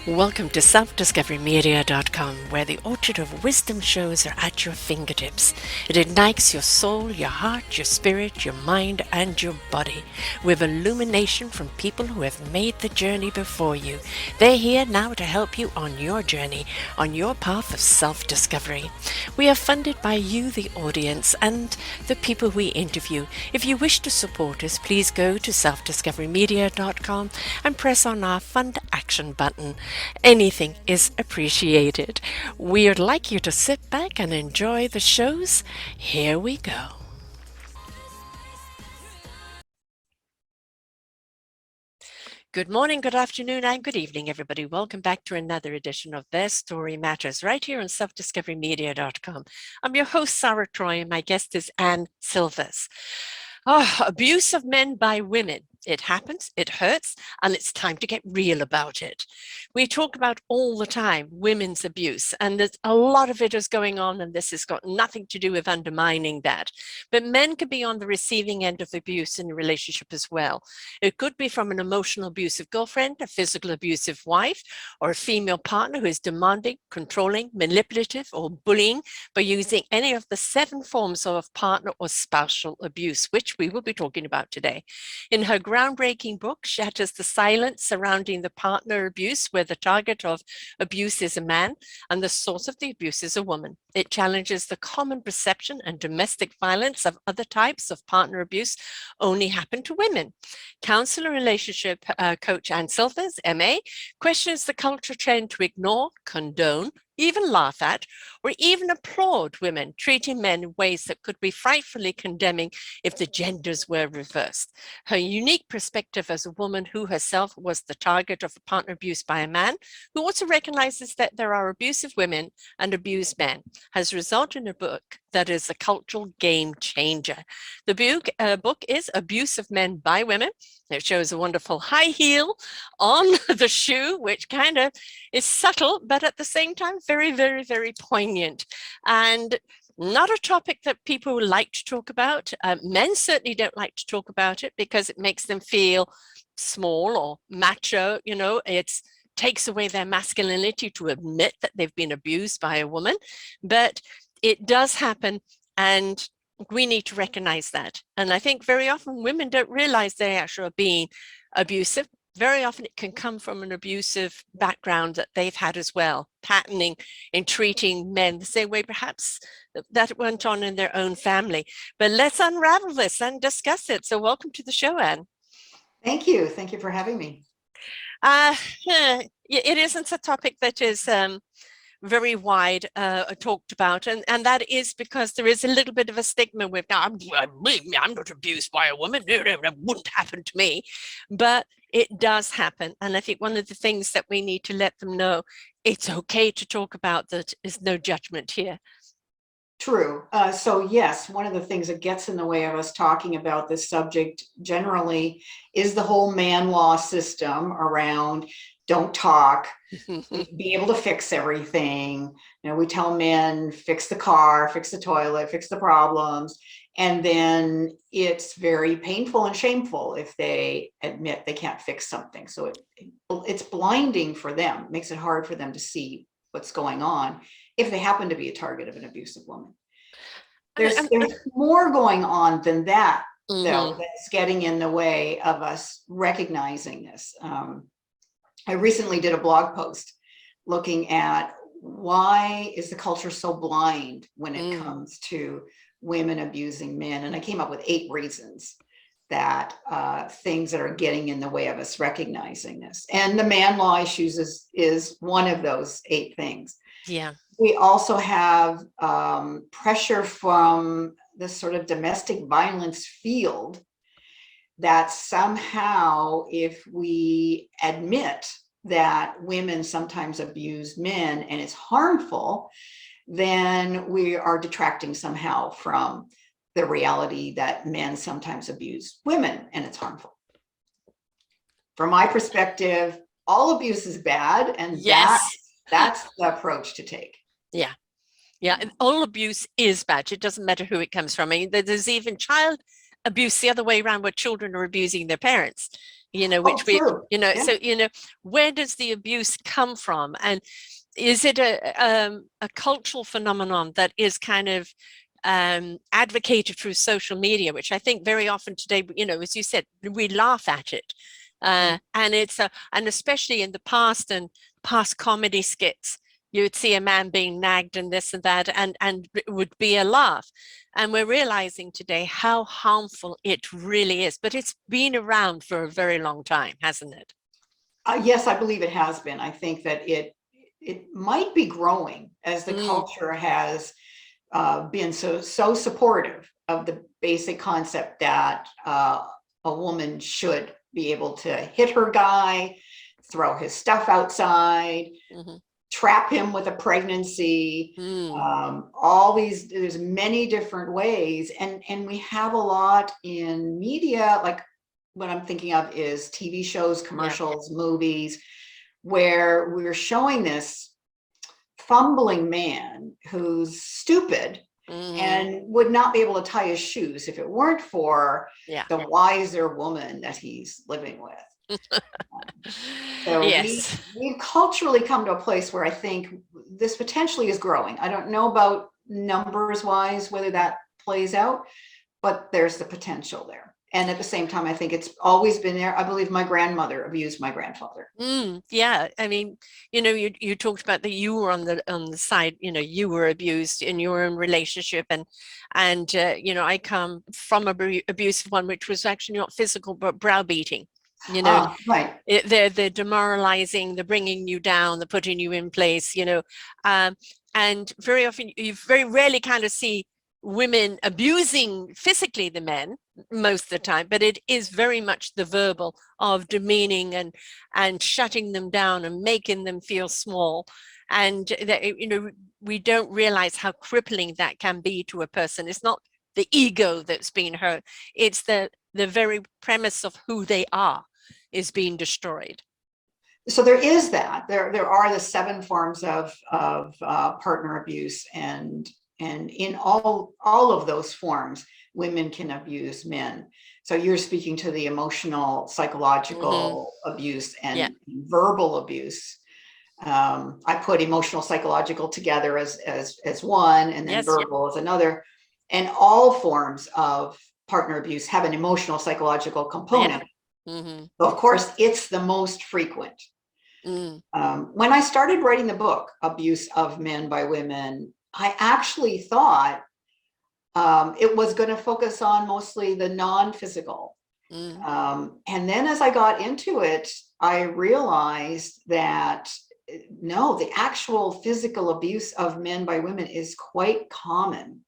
Welcome to selfdiscoverymedia.com, where the orchard of wisdom shows are at your fingertips. It ignites your soul, your heart, your spirit, your mind, and your body with illumination from people who have made the journey before you. They're here now to help you on your journey, on your path of self-discovery. We are funded by you, the audience, and the people we interview. If you wish to support us, please go to selfdiscoverymedia.com and press on our Fund Action button. Anything is appreciated. We'd like you to sit back and enjoy the shows. Here we go. Good morning, good afternoon, and good evening, everybody. Welcome back to another edition of Their Story Matters, right here on selfdiscoverymedia.com. I'm your host, Sarah Troy, and my guest is Anne Silvers. Abuse of men by women. It happens, it hurts, and it's time to get real about it. We talk about all the time women's abuse, and there's a lot of it is going on, and this has got nothing to do with undermining that. But men can be on the receiving end of abuse in a relationship as well. It could be from an emotional abusive girlfriend, a physical abusive wife, or a female partner who is demanding, controlling, manipulative, or bullying by using any of the 7 forms of partner or spousal abuse, which we will be talking about today. In her groundbreaking book, shatters the silence surrounding the partner abuse, where the target of abuse is a man and the source of the abuse is a woman. It challenges the common perception and domestic violence of other types of partner abuse only happen to women. Counselor relationship coach Anne Silvers, MA, questions the culture trend to ignore, condone, even laugh at, or even applaud women treating men in ways that could be frightfully condemning if the genders were reversed. Her unique perspective as a woman who herself was the target of partner abuse by a man, who also recognizes that there are abusive women and abused men, has resulted in a book that is a cultural game changer. The book is Abuse of Men by Women. It shows a wonderful high heel on the shoe, which kind of is subtle, but at the same time, very, very, very poignant. And not a topic that people like to talk about. Men certainly don't like to talk about it because it makes them feel small or macho. It takes away their masculinity to admit that they've been abused by a woman. But it does happen, and we need to recognize that. And I think very often women don't realize they actually are being abusive. Very often it can come from an abusive background that they've had as well, patterning in treating men the same way perhaps that went on in their own family. But let's unravel this and discuss it. So welcome to the show, Anne. Thank you. Thank you for having me. It isn't a topic that is very wide talked about, and that is because there is a little bit of a stigma with, I'm not abused by a woman, that wouldn't happen to me, but it does happen. And I think one of the things that we need to let them know, it's okay to talk about, that is no judgment here. True. So yes, one of the things that gets in the way of us talking about this subject generally is the whole man law system around don't talk, be able to fix everything. We tell men, fix the car, fix the toilet, fix the problems. And then it's very painful and shameful if they admit they can't fix something. So it's blinding for them, makes it hard for them to see what's going on if they happen to be a target of an abusive woman. There's more going on than that, though, that's getting in the way of us recognizing this. I recently did a blog post looking at why is the culture so blind when it comes to women abusing men, and I came up with 8 reasons that things that are getting in the way of us recognizing this. And the man law issues is one of those 8 things. Yeah. We also have pressure from the sort of domestic violence field that somehow, if we admit that women sometimes abuse men and it's harmful, then we are detracting somehow from the reality that men sometimes abuse women and it's harmful. From my perspective, all abuse is bad, and that's the approach to take. Yeah, and all abuse is bad. It doesn't matter who it comes from. I mean, there's even child abuse the other way around, where children are abusing their parents. Oh, which we, true. Yeah. so, where does the abuse come from? And is it a cultural phenomenon that is kind of advocated through social media, which I think very often today, as you said, we laugh at it. And and especially in the past and past comedy skits, you would see a man being nagged and this and that, and it would be a laugh. And we're realizing today how harmful it really is. But it's been around for a very long time, hasn't it? Yes, I believe it has been. I think that it might be growing as the culture has been so supportive of the basic concept that a woman should be able to hit her guy, throw his stuff outside, trap him with a pregnancy, all these, there's many different ways. And we have a lot in media, like what I'm thinking of is TV shows, commercials, movies, where we're showing this fumbling man who's stupid and would not be able to tie his shoes if it weren't for the wiser woman that he's living with. So Yes. we've culturally come to a place where I think this potentially is growing. I don't know about numbers wise whether that plays out, but there's the potential there. And at the same time, I think it's always been there. I believe my grandmother abused my grandfather. Yeah, I mean, you talked about that you were on the side, you were abused in your own relationship, and I come from a abusive one, which was actually not physical but browbeating. Right. They're demoralizing, they're bringing you down, they're putting you in place. And very often you very rarely kind of see women abusing physically the men most of the time, but it is very much the verbal of demeaning and shutting them down and making them feel small. And we don't realize how crippling that can be to a person. It's not the ego that's being hurt, it's the very premise of who they are is being destroyed. So there is that. There are the 7 forms of partner abuse, and in all of those forms, women can abuse men. So you're speaking to the emotional, psychological abuse and verbal abuse. I put emotional, psychological together as one, and then verbal as another. And all forms of partner abuse have an emotional, psychological component. So of course, it's the most frequent. When I started writing the book, Abuse of Men by Women, I actually thought it was going to focus on mostly the non-physical. And then as I got into it, I realized that no, the actual physical abuse of men by women is quite common,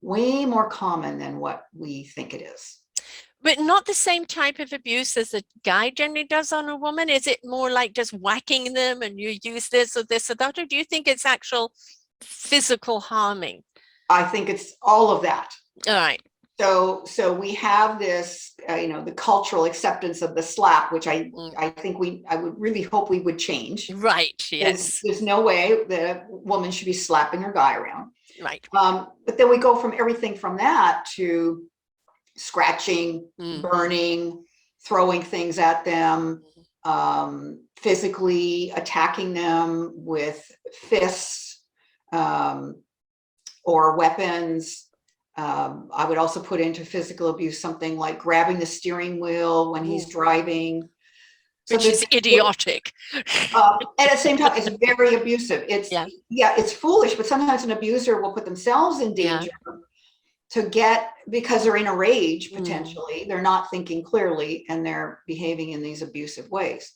way more common than what we think it is. But not the same type of abuse as a guy generally does on a woman? Is it more like just whacking them and you use this or that? Or do you think it's actual physical harming? I think it's all of that. All right. So we have this, the cultural acceptance of the slap, which I think I would really hope we would change. Right. Yes. There's no way that a woman should be slapping her guy around. Right. But then we go from everything from that to scratching, burning, throwing things at them, physically attacking them with fists or weapons. I would also put into physical abuse something like grabbing the steering wheel when he's driving. Which is idiotic. And at the same time, it's very abusive. It's foolish, but sometimes an abuser will put themselves in danger because they're in a rage, potentially. They're not thinking clearly and they're behaving in these abusive ways.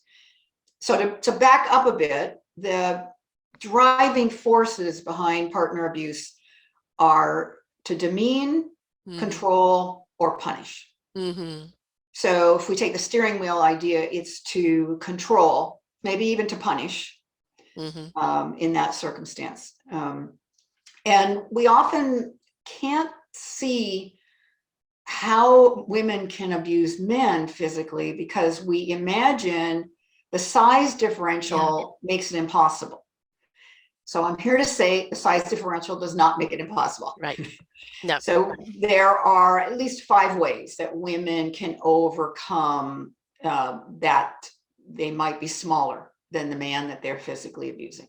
So to back up a bit, the driving forces behind partner abuse are to demean, control, or punish. So if we take the steering wheel idea, it's to control, maybe even to punish in that circumstance. And we often can't see how women can abuse men physically because we imagine the size differential makes it impossible. So I'm here to say the size differential does not make it impossible. Right. No. So there are at least 5 ways that women can overcome that they might be smaller than the man that they're physically abusing.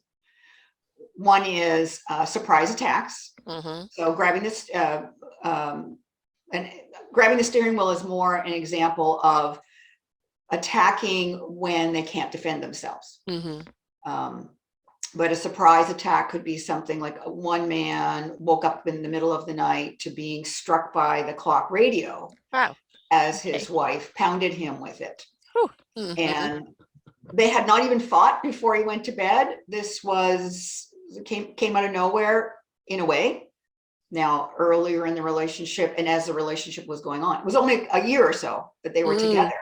One is surprise attacks. So grabbing this, and grabbing the steering wheel is more an example of attacking when they can't defend themselves. But a surprise attack could be something like one man woke up in the middle of the night to being struck by the clock radio. Wow. As his wife pounded him with it. And they had not even fought before he went to bed. This came out of nowhere in a way. Now, earlier in the relationship, and as the relationship was going on, it was only a year or so that they were together,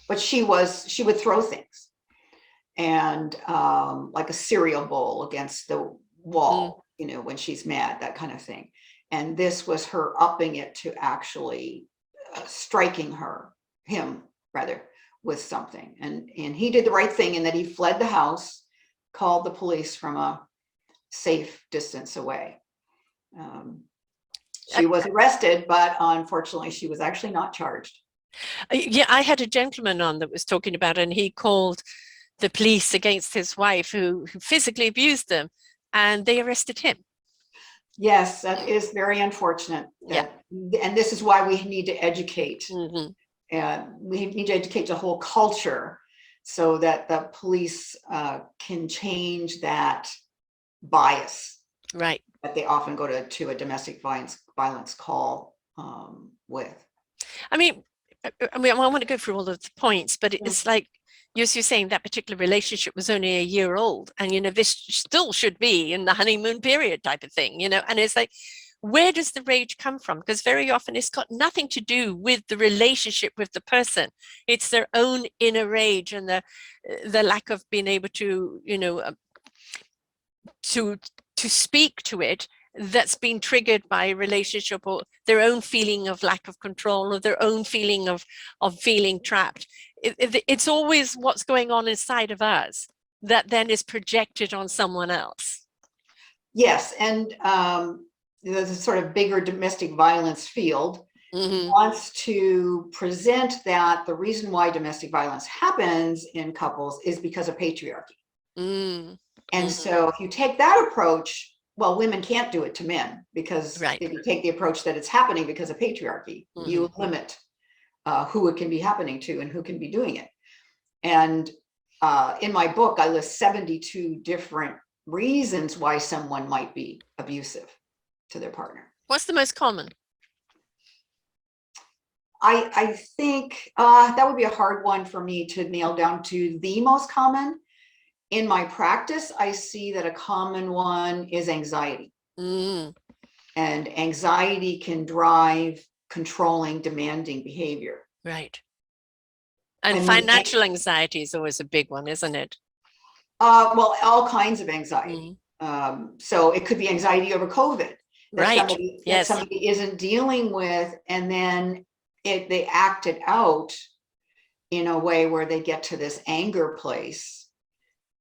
but she would throw things, and like a cereal bowl against the wall, when she's mad, that kind of thing. And this was her upping it to actually striking him with something. And he did the right thing in that he fled the house, called the police from a safe distance away. She was arrested, but unfortunately she was actually not charged. Yeah, I had a gentleman on that was talking about, and he called the police against his wife who physically abused them, and they arrested him. Yes, that is very unfortunate. And this is why we need to educate. We need to educate the whole culture so that the police can change that bias. Right. That they often go to a domestic violence call with. I mean, I want to go through all of the points, but it's like, you're saying that particular relationship was only a year old, and this still should be in the honeymoon period type of thing, and it's like, where does the rage come from? Because very often it's got nothing to do with the relationship with the person. It's their own inner rage and the lack of being able to to speak to it, that's been triggered by a relationship, or their own feeling of lack of control, or their own feeling of feeling trapped. It's always what's going on inside of us that then is projected on someone else. Yes, and the sort of bigger domestic violence field wants to present that the reason why domestic violence happens in couples is because of patriarchy. And so if you take that approach, well, women can't do it to men, because if you take the approach that it's happening because of patriarchy, you limit who it can be happening to and who can be doing it. And in my book, I list 72 different reasons why someone might be abusive to their partner. What's the most common? I think that would be a hard one for me to nail down to the most common. In my practice, I see that a common one is anxiety. And anxiety can drive controlling, demanding behavior. Right. And financial anxiety is always a big one, isn't it? Well, all kinds of anxiety. So it could be anxiety over COVID. That somebody isn't dealing with, and then they act it out in a way where they get to this anger place.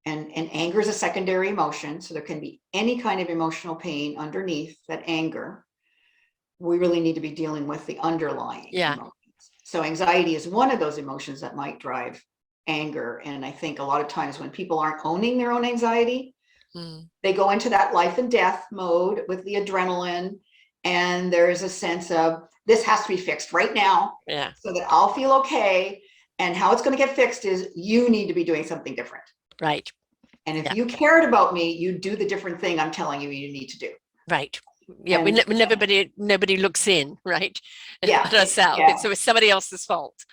And anger is a secondary emotion, so there can be any kind of emotional pain underneath that anger. We really need to be dealing with the underlying emotions. So anxiety is one of those emotions that might drive anger. And I think a lot of times when people aren't owning their own anxiety, they go into that life and death mode with the adrenaline, and there is a sense of, this has to be fixed right now so that I'll feel okay. And how it's going to get fixed is you need to be doing something different. Right. And if you cared about me, you'd do the different thing I'm telling you need to do. Right. Yeah. Nobody looks in, right? At ourselves. So it's somebody else's fault.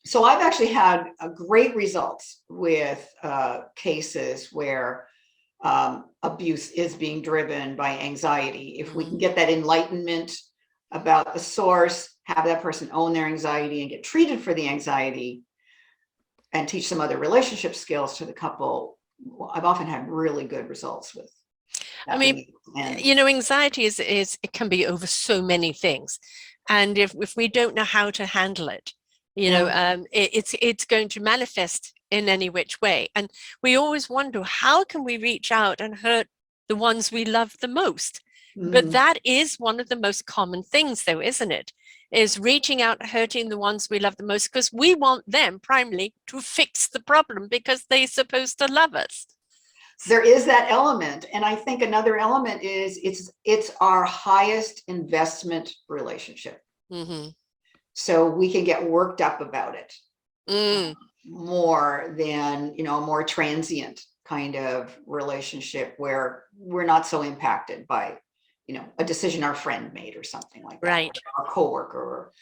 So I've actually had great results with cases where abuse is being driven by anxiety. If we can get that enlightenment about the source, have that person own their anxiety and get treated for the anxiety, and teach some other relationship skills to the couple, I've often had really good results with. I mean, anxiety is it can be over so many things, and if we don't know how to handle it, it's going to manifest in any which way. And we always wonder, how can we reach out and hurt the ones we love the most? But that is one of the most common things, though, isn't it? is reaching out, hurting the ones we love the most, because we want them primarily to fix the problem because they're supposed to love us. There is that element. And I think another element is it's our highest investment relationship. Mm-hmm. So we can get worked up about it more than, a more transient kind of relationship where we're not so impacted by, a decision our friend made or something like that. Right. Or a coworker,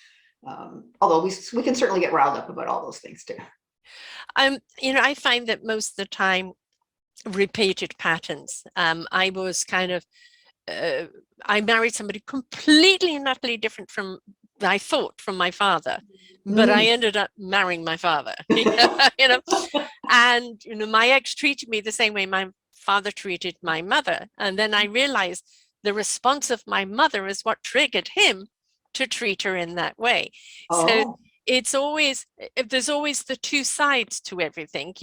although we can certainly get riled up about all those things too. I find that most of the time, repeated patterns. I was kind of, I married somebody completely and utterly different from, I thought, from my father, but I ended up marrying my father, and, my ex treated me the same way my father treated my mother. And then I realized the response of my mother is what triggered him to treat her in that way. So it's always, there's always the two sides to everything,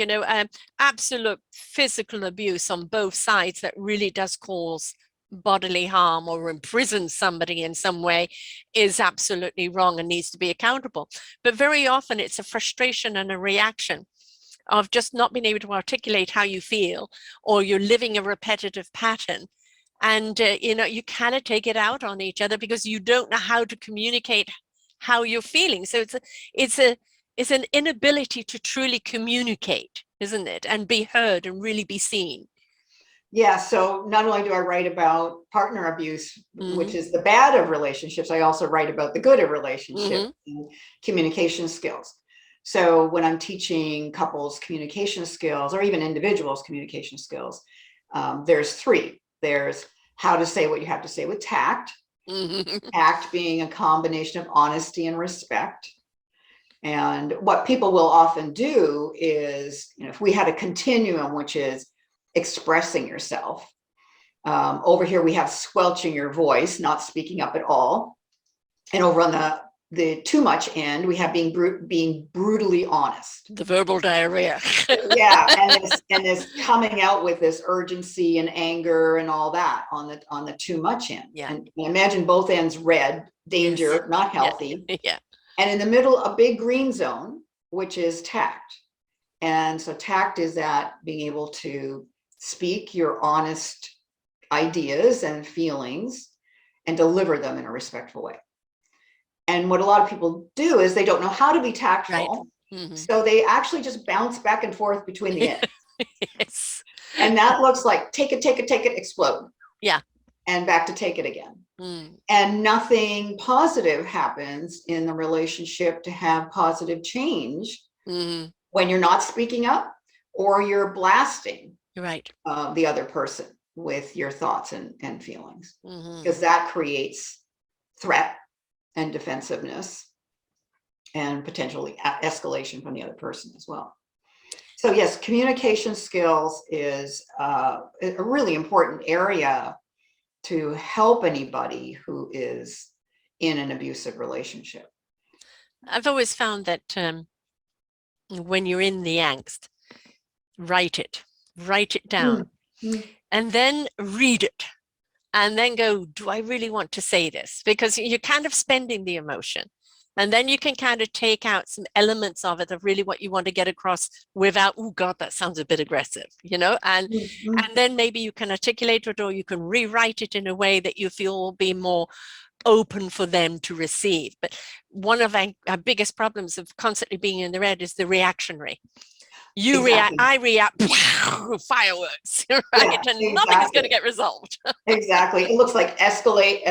absolute physical abuse on both sides that really does cause bodily harm or imprison somebody in some way is absolutely wrong and needs to be accountable. But very often it's a frustration and a reaction of just not being able to articulate how you feel, or you're living a repetitive pattern. And, you kind of take it out on each other because you don't know how to communicate how you're feeling. So it's an inability to truly communicate, isn't it? And be heard and really be seen. Yeah. So not only do I write about partner abuse, which is the bad of relationships, I also write about the good of relationships and communication skills. So when I'm teaching couples communication skills, or even individuals communication skills, there's three. There's how to say what you have to say with tact. Tact being a combination of honesty and respect. And what people will often do is, if we had a continuum, which is expressing yourself, over here we have squelching your voice, not speaking up at all. And over on the too much end, we have being brutally honest. The verbal diarrhea. Yeah, and this coming out with this urgency and anger and all that on the too much end. Yeah. And imagine both ends red, danger, not healthy. Yeah. And in the middle, a big green zone, which is tact. And so tact is that being able to speak your honest ideas and feelings and deliver them in a respectful way. And what a lot of people do is they don't know how to be tactful. Right. So they actually just bounce back and forth between the ends. Yes. And that looks like take it, explode. Yeah. And back to take it again. And nothing positive happens in the relationship to have positive change when you're not speaking up or you're blasting the other person with your thoughts and feelings, because that creates threat and defensive,ness and potentially escalation from the other person as well. So yes, communication skills is a really important area to help anybody who is in an abusive relationship. I've always found that when you're in the angst, write it down, and then read it, and then go, do I really want to say this? Because you're kind of spending the emotion. And then you can kind of take out some elements of it of really what you want to get across without, oh God, that sounds a bit aggressive, and then maybe you can articulate it, or you can rewrite it in a way that you feel will be more open for them to receive. But one of our biggest problems of constantly being in the red is the reactionary. You react, I react, fireworks, right? Yeah, and nothing is going to get resolved. Exactly. It looks like escalate.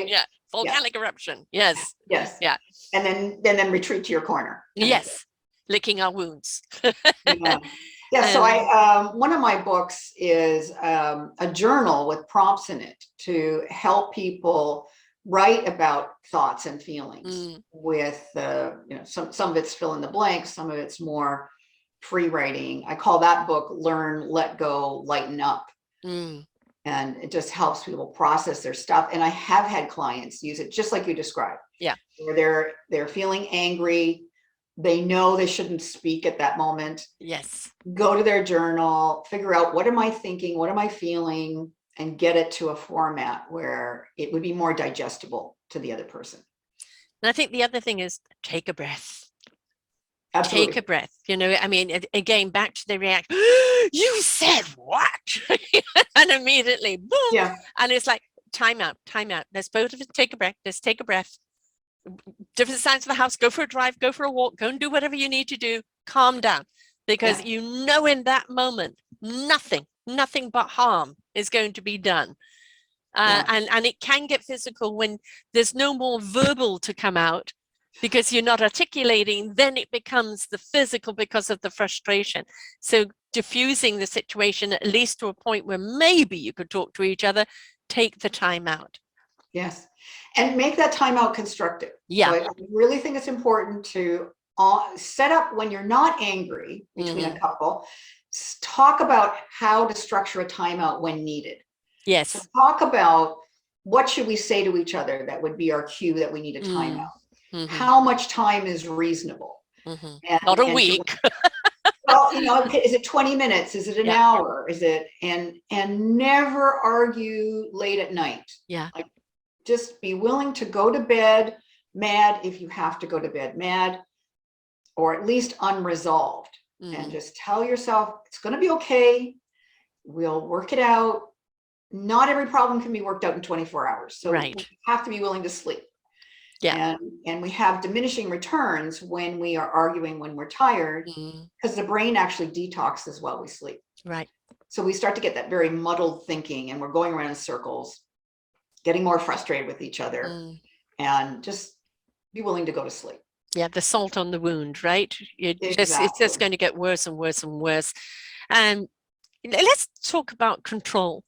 Yeah. Volcanic eruption. Yes. Yeah. And then retreat to your corner. Yes. Licking our wounds. Yeah. So one of my books is a journal with prompts in it to help people write about thoughts and feelings with some of it's fill in the blanks, some of it's more free writing. I call that book Learn, Let Go, Lighten Up. And it just helps people process their stuff. And I have had clients use it just like you described. Yeah. Where they're feeling angry. They know they shouldn't speak at that moment. Yes. Go to their journal, figure out, what am I thinking? What am I feeling? And get it to a format where it would be more digestible to the other person. And I think the other thing is take a breath. Absolutely. Take a breath. You know, I mean, again, back to the reaction. You said what? And immediately, boom. Yeah. And it's like, time out, time out. Let's both of us take a breath. Let's take a breath. Different sides of the house, go for a drive, go for a walk, go and do whatever you need to do. Calm down. Because you know in that moment, nothing but harm is going to be done. And it can get physical when there's no more verbal to come out because you're not articulating, then it becomes the physical because of the frustration. So diffusing the situation, at least to a point where maybe you could talk to each other, take the time out. Yes. And make that time out constructive. Yeah. So I really think it's important to set up when you're not angry between a couple, talk about how to structure a timeout when needed. Yes. So talk about what should we say to each other that would be our cue that we need a timeout. How much time is reasonable? Not a week. Well, you know, is it 20 minutes? Is it an hour? Is it, and never argue late at night. Yeah. Like, just be willing to go to bed mad if you have to go to bed mad, or at least unresolved, and just tell yourself it's going to be okay. We'll work it out. Not every problem can be worked out in 24 hours. So we have to be willing to sleep. Yeah. And we have diminishing returns when we are arguing when we're tired, because the brain actually detoxes while we sleep. Right. So we start to get that very muddled thinking, and we're going around in circles, getting more frustrated with each other, and just be willing to go to sleep. Yeah, the salt on the wound, right? It's just going to get worse and worse and worse. And let's talk about control.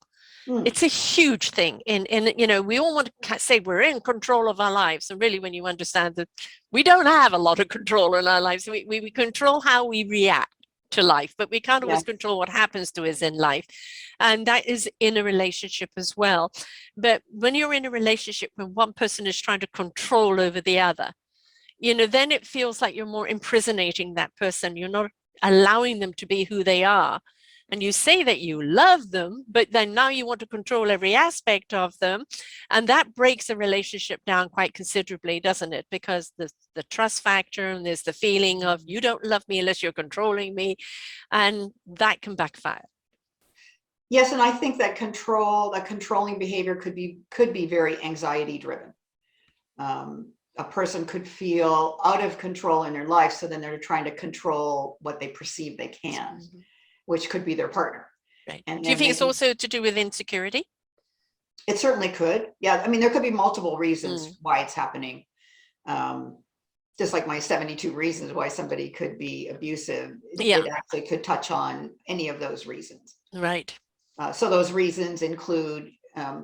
It's a huge thing. In you know, we all want to say we're in control of our lives. And really, when you understand that we don't have a lot of control in our lives, we control how we react to life, but we can't always control what happens to us in life. And that is in a relationship as well. But when you're in a relationship when one person is trying to control over the other, you know, then it feels like you're more imprisonating that person. You're not allowing them to be who they are. And you say that you love them, but then now you want to control every aspect of them. And that breaks a relationship down quite considerably, doesn't it? Because the trust factor, and there's the feeling of you don't love me unless you're controlling me. And that can backfire. Yes, and I think that controlling behavior could be very anxiety driven. A person could feel out of control in their life, so then they're trying to control what they perceive they can, which could be their partner. Right. And do you think it's also to do with insecurity? It certainly could. Yeah, I mean, there could be multiple reasons why it's happening. Just like my 72 reasons why somebody could be abusive, it actually could touch on any of those reasons. Right. So those reasons include,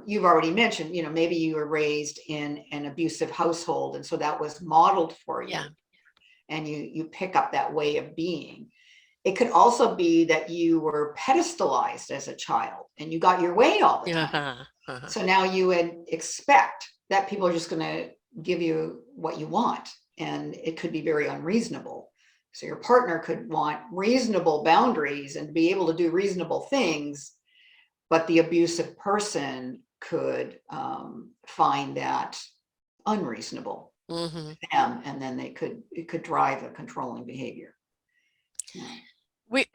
you've already mentioned, you know, maybe you were raised in an abusive household, and so that was modeled for you, and you pick up that way of being. It could also be that you were pedestalized as a child and you got your way all the time. So now you would expect that people are just going to give you what you want, and it could be very unreasonable. So your partner could want reasonable boundaries and be able to do reasonable things, but the abusive person could find that unreasonable, and then it could drive a controlling behavior.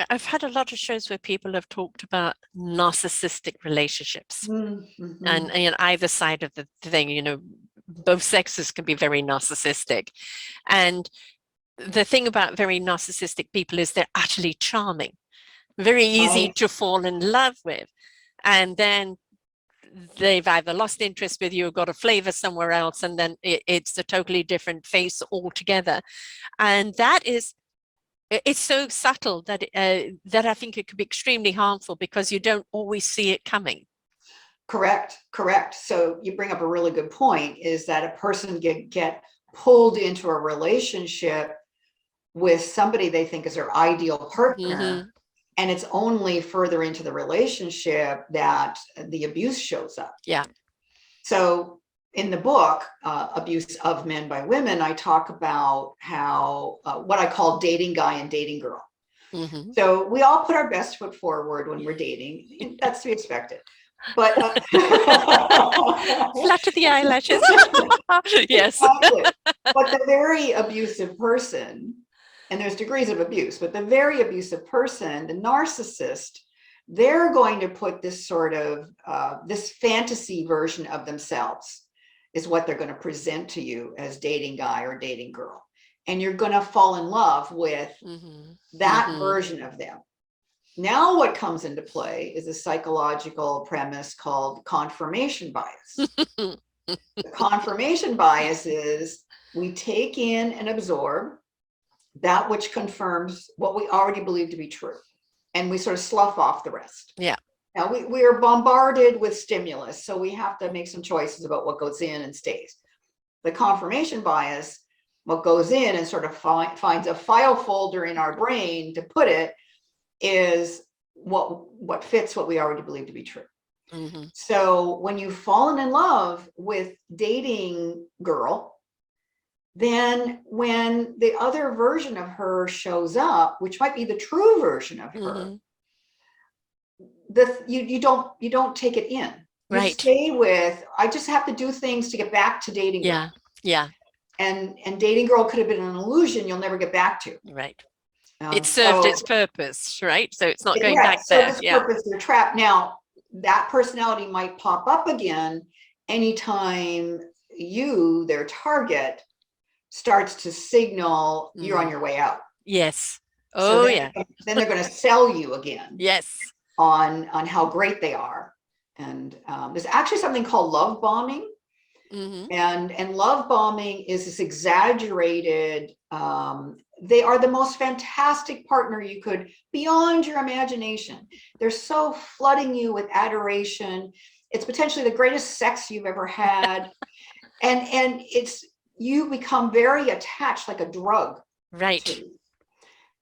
I've had a lot of shows where people have talked about narcissistic relationships, and either side of the thing, you know, both sexes can be very narcissistic. And the thing about very narcissistic people is they're utterly charming, very easy to fall in love with. And then they've either lost interest with you or got a flavor somewhere else, and then it's a totally different face altogether. And it's so subtle that that I think it could be extremely harmful because you don't always see it coming. Correct. So you bring up a really good point, is that a person get pulled into a relationship with somebody they think is their ideal partner, and it's only further into the relationship that the abuse shows up. Yeah. So in the book, Abuse of Men by Women, I talk about how, what I call dating guy and dating girl. So we all put our best foot forward when we're dating. That's to be expected. But Flutter the eyelashes. Yes. exactly. But the very abusive person, and there's degrees of abuse, but the very abusive person, the narcissist, they're going to put this sort of this fantasy version of themselves is what they're going to present to you as dating guy or dating girl. And you're going to fall in love with that version of them. Now what comes into play is a psychological premise called confirmation bias. The confirmation bias is we take in and absorb that which confirms what we already believe to be true, and we sort of slough off the rest. Yeah. Now we are bombarded with stimulus, so we have to make some choices about what goes in and stays. The confirmation bias, what goes in and sort of finds a file folder in our brain to put it, is what fits what we already believe to be true. So when you've fallen in love with dating girl, then when the other version of her shows up, which might be the true version of her, you don't take it in. You Right. stay with, I just have to do things to get back to dating girl. Yeah. And dating girl could have been an illusion you'll never get back to. Right. It served its purpose, right? So it's not going back there. there. Its purpose, you're trapped. Now, that personality might pop up again anytime you, their target, starts to signal you're on your way out. Yes. So then they're going to sell you again. Yes. On how great they are. And there's actually something called love bombing. And love bombing is this exaggerated, they are the most fantastic partner you could, beyond your imagination. They're so flooding you with adoration. It's potentially the greatest sex you've ever had. and it's, you become very attached, like a drug. Right.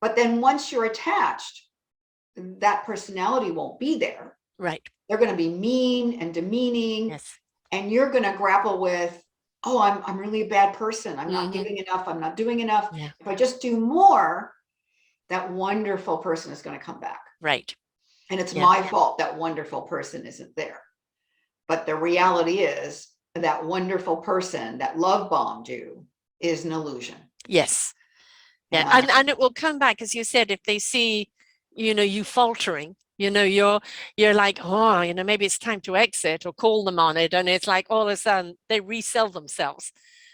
But then once you're attached, that personality won't be there. Right. They're going to be mean and demeaning. Yes. And you're going to grapple with, oh, I'm really a bad person. I'm not giving enough. I'm not doing enough. Yeah. If I just do more, that wonderful person is going to come back. Right. And it's my fault that wonderful person isn't there. But the reality is that wonderful person that love bombed you is an illusion. Yes. Yeah. And it will come back, as you said, if they see, you faltering, you're like, oh, maybe it's time to exit or call them on it. And it's like all of a sudden they resell themselves.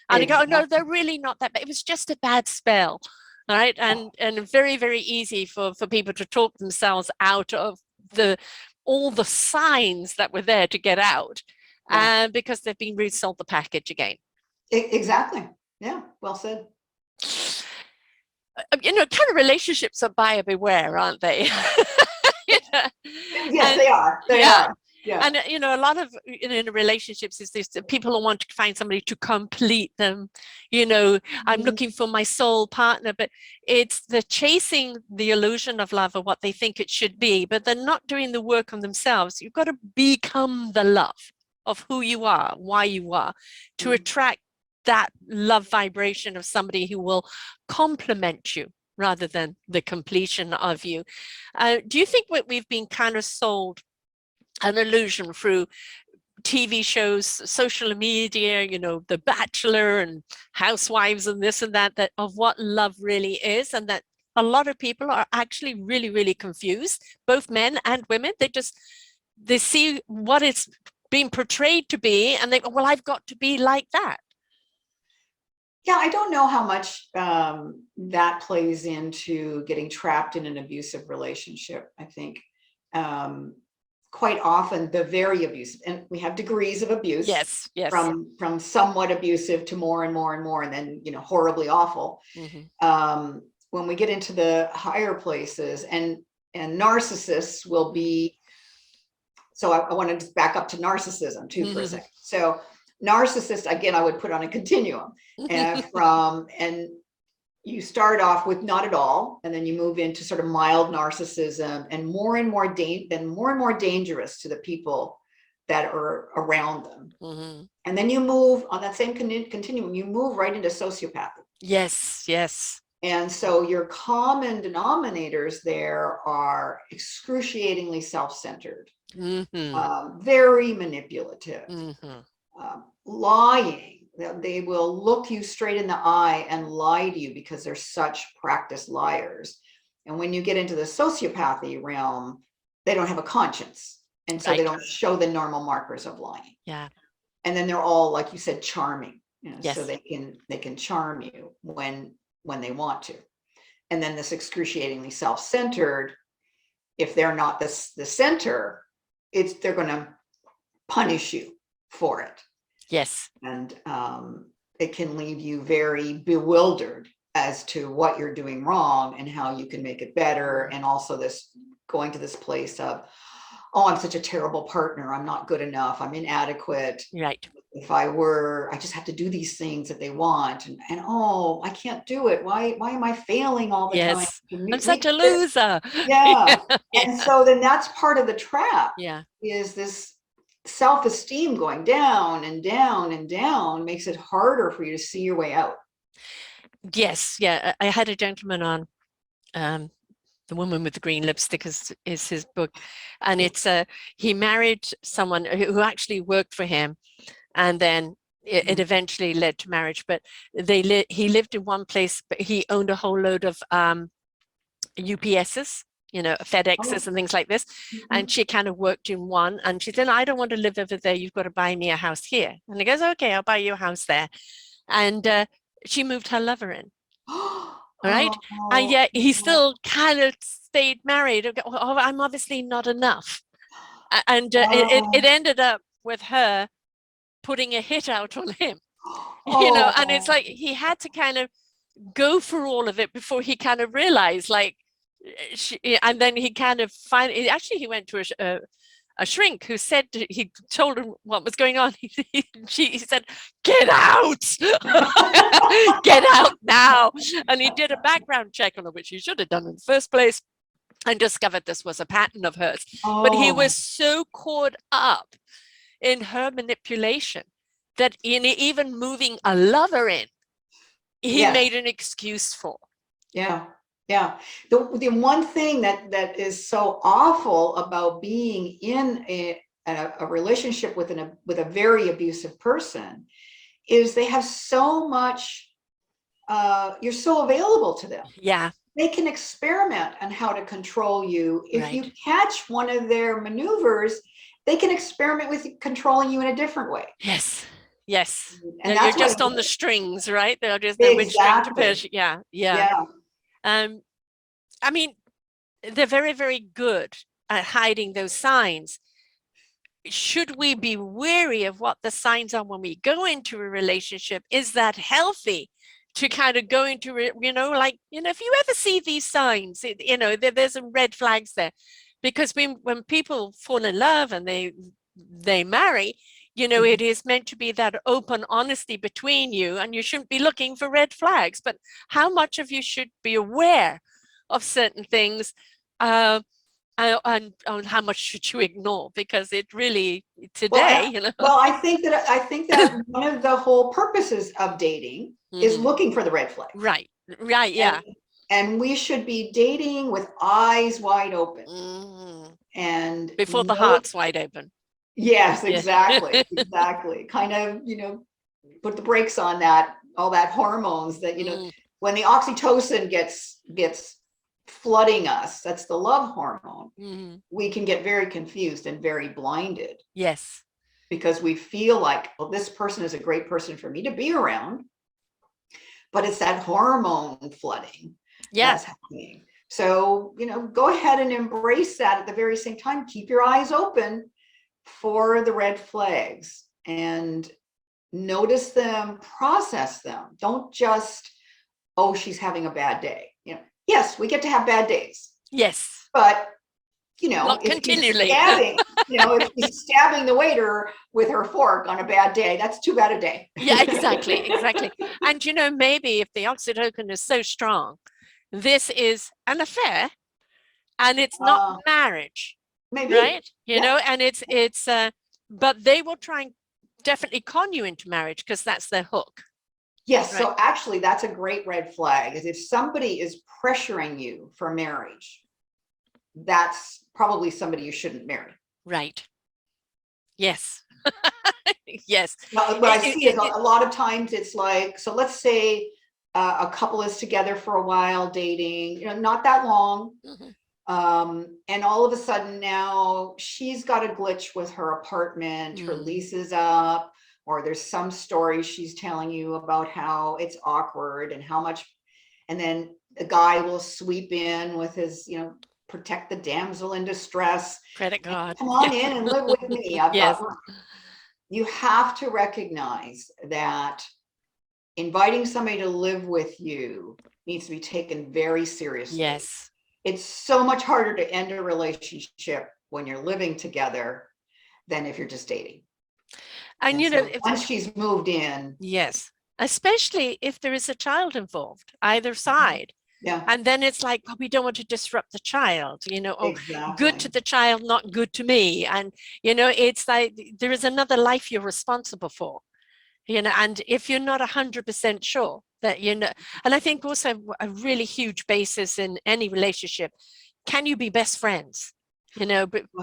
And they go, oh, no, they're really not that bad. It was just a bad spell. Right. And very, very easy for people to talk themselves out of all the signs that were there to get out. Because they've been resold the package again. Exactly. Yeah. Well said. Kind of relationships are buyer beware, aren't they? Yes, they are. They are. Yeah. And a lot of in relationships is this: people who want to find somebody to complete them. I'm looking for my soul partner, but it's the chasing the illusion of love or what they think it should be, but they're not doing the work on themselves. You've got to become the love of who you are, why you are, to attract that love vibration of somebody who will complement you rather than the completion of you. Do you think we've been kind of sold an illusion through TV shows, social media, The Bachelor and Housewives and this and that of what love really is, and that a lot of people are actually really, really confused, both men and women. They see what it's being portrayed to be and they go, well, I've got to be like that. Yeah, I don't know how much that plays into getting trapped in an abusive relationship. I think quite often the very abusive, and we have degrees of abuse. Yes. From somewhat abusive to more and more and more, and then horribly awful. When we get into the higher places, and narcissists will be. So I want to just back up to narcissism too for a second. So narcissist, again, I would put on a continuum, and you start off with not at all, and then you move into sort of mild narcissism, and more and more dangerous to the people that are around them. And then you move on that same continuum, you move right into sociopathy. Yes. And so your common denominators there are excruciatingly self-centered. very manipulative, lying. They will look you straight in the eye and lie to you because they're such practiced liars. And when you get into the sociopathy realm, they don't have a conscience. And so they don't show the normal markers of lying. Yeah. And then they're all, like you said, charming. Yes. So they can charm you when they want to. And then this excruciatingly self-centered, if they're not the center, they're going to punish you for it. Yes. And it can leave you very bewildered as to what you're doing wrong and how you can make it better. And also this going to this place of, oh, I'm such a terrible partner. I'm not good enough. I'm inadequate. Right. If I were, I just have to do these things that they want. And oh, I can't do it. Why am I failing all the time? I'm such a loser. Yeah. And so then that's part of the trap. Yeah. Is this self-esteem going down and down and down makes it harder for you to see your way out. Yes. Yeah. I had a gentleman on, The Woman with the Green Lipstick is his book. And it's he married someone who actually worked for him. And then it eventually led to marriage, but he lived in one place, but he owned a whole load of UPSs, FedExes and things like this. And she kind of worked in one, and she said, I don't want to live over there. You've got to buy me a house here. And he goes, okay, I'll buy you a house there. And she moved her lover in. Right. And yet he still kind of stayed married. Oh, I'm obviously not enough. And it ended up with her putting a hit out on him, and it's like he had to kind of go for all of it before he kind of realized, like, and then he kind of he went to a shrink who said he told him what was going on. He said, "Get out, get out now!" And he did a background check on her, which he should have done in the first place, and discovered this was a pattern of hers. But he was so caught up in her manipulation that in even moving a lover in, he made an excuse for. Yeah. The one thing that is so awful about being in a relationship with a very abusive person is they have so much, you're so available to them. Yeah. They can experiment on how to control you. If you catch one of their maneuvers, they can experiment with controlling you in a different way. Yes. And you're just on the strings, right? They'll just know which string to push. Yeah. I mean, they're very, very good at hiding those signs. Should we be wary of what the signs are when we go into a relationship? Is that healthy to kind of go into, if you ever see these signs, there's some red flags there. Because when people fall in love and they marry, it is meant to be that open honesty between you, and you shouldn't be looking for red flags. But how much of you should be aware of certain things, and how much should you ignore? Because it really today, Well, I think that one of the whole purposes of dating is looking for the red flag. Right. Yeah. And we should be dating with eyes wide open. And before the heart's wide open. Yes, exactly. Exactly. Kind of, put the brakes on all that hormones that, when the oxytocin gets flooding us, that's the love hormone, we can get very confused and very blinded. Yes. Because we feel like, well, this person is a great person for me to be around, but it's that hormone flooding that's happening. So, go ahead and embrace that. At the very same time, keep your eyes open for the red flags and notice them, process them. Don't just, oh, she's having a bad day. Yes, we get to have bad days. Yes. But, not continually. If she's stabbing the waiter with her fork on a bad day, that's too bad a day. Yeah, exactly. And, maybe if the oxytocin is so strong, this is an affair and it's not marriage. Maybe. Right? And it's but they will try and definitely con you into marriage because that's their hook. Yes. Right? So actually that's a great red flag, is if somebody is pressuring you for marriage, that's probably somebody you shouldn't marry. Right. Yes. Yes. What I see is a lot of times it's like, so let's say a couple is together for a while, dating, not that long. Mhm. And all of a sudden now she's got a glitch with her apartment, her Mm. lease is up, or there's some story she's telling you about how it's awkward and how much, and then the guy will sweep in with his, protect the damsel in distress. Credit card. Come Yeah. on in and live with me. I've Yes. got room. You have to recognize that inviting somebody to live with you needs to be taken very seriously. Yes. It's so much harder to end a relationship when you're living together than if you're just dating. And, And so once she's moved in. yes, especially if there is a child involved, either side. Yeah. And then it's like, well, we don't want to disrupt the child, or Exactly. good to the child, not good to me. And, it's like there is another life you're responsible for, and if you're not 100% sure that, and I think also a really huge basis in any relationship, can you be best friends,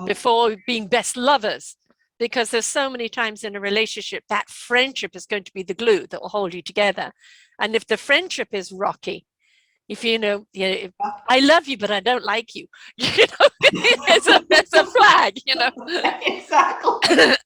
before being best lovers? Because there's so many times in a relationship that friendship is going to be the glue that will hold you together. And if the friendship is rocky, if I love you, but I don't like you, it's a flag, Exactly.